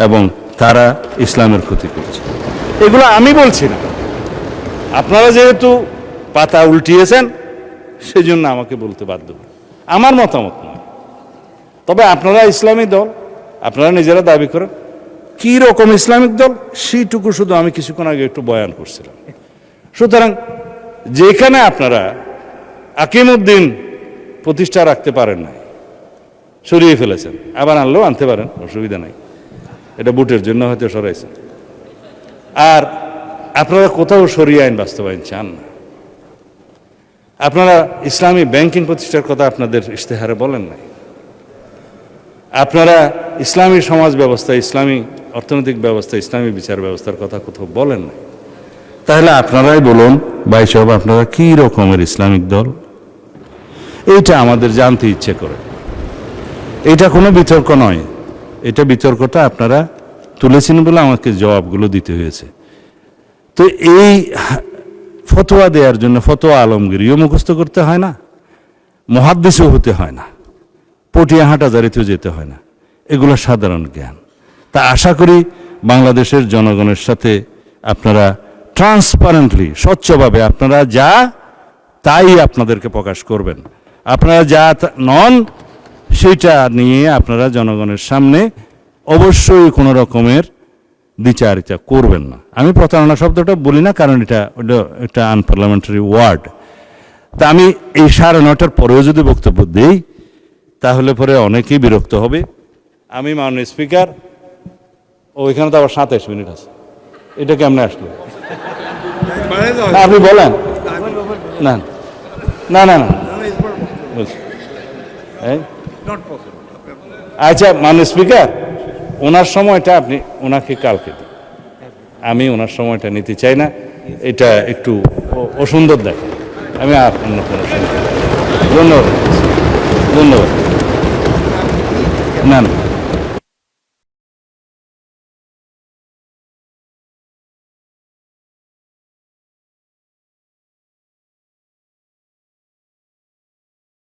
এবং তারা ইসলামের ক্ষতি করছে। এগুলো আমি বলছি না, আপনারা যেহেতু পাতা উল্টিয়েছেন সেজন্য আমাকে বলতে বাধ্য, আমার মতামত নয়। তবে আপনারা ইসলামী দল, আপনারা নিজেরা দাবি করেন, কী রকম ইসলামিক দল সেইটুকু শুধু আমি কিছুক্ষণ আগে একটু বয়ান করছিলাম। সুতরাং যেখানে আপনারা আকিমউদ্দিন প্রতিষ্ঠা রাখতে পারেন না, সরিয়ে ফেলেছেন, আবার আনলেও আনতে পারেন, অসুবিধা নাই, এটা ভোটের জন্য হয়তো সরাইছেন। আর আপনারা কোথাও সরিয়ে আইন বাস্তবায়ন চান না। আপনারা ইসলামী ব্যাংকিং প্রতিষ্ঠার কথা আপনাদের ইশতেহারে বলেন নাই। আপনারা ইসলামী সমাজ ব্যবস্থা, ইসলামী অর্থনৈতিক ব্যবস্থা, ইসলামী বিচার ব্যবস্থার কথা কোথাও বলেন নাই। তাহলে আপনারাই বলুন ভাই সাহেব, আপনারা কী রকমের ইসলামিক দল? এইটা আমাদের জানতে ইচ্ছে করে। এটা কোনো বিতর্ক নয়, এটা বিতর্কটা আপনারা তুলেছেন বলে আমাকে জবাবগুলো দিতে হয়েছে। তো এই ফতোয়া দেওয়ার জন্য ফতোয়া আলমগীরিও মুখস্থ করতে হয় না, মুহাদ্দিসও হতে হয় না, পটিয়া হাটাজারিতেও যেতে হয় না, এগুলো সাধারণ জ্ঞান। তা আশা করি বাংলাদেশের জনগণের সাথে আপনারা ট্রান্সপারেন্টলি, স্বচ্ছভাবে আপনারা যা তাই আপনাদেরকে প্রকাশ করবেন, আপনারা যা নন সেটা নিয়ে আপনারা জনগণের সামনে অবশ্যই কোনো রকমের দ্বিচারিতা করবেন না। আমি প্রতারণা শব্দটা বলি না, কারণ এটা আনপার্লামেন্টারি ওয়ার্ড। তা আমি এই 9:30 পরেও যদি বক্তব্য দেই তাহলে পরে অনেকেই বিরক্ত হবে। আমি মাননীয় স্পিকার, ওইখানে তো আবার 27 মিনিট আছে, এটা কেমনে আসলো? না, আপনি বলেন। না না না না বলছি। আচ্ছা মাননীয় স্পিকার, ওনার সময়টা আপনি ওনাকে কালকে দিন, আমি ওনার সময়টা নিতে চাই না, এটা একটু অসুন্দর দেখে। আমি আর অন্য কোনো সময়। ধন্যবাদ ধন্যবাদ। না না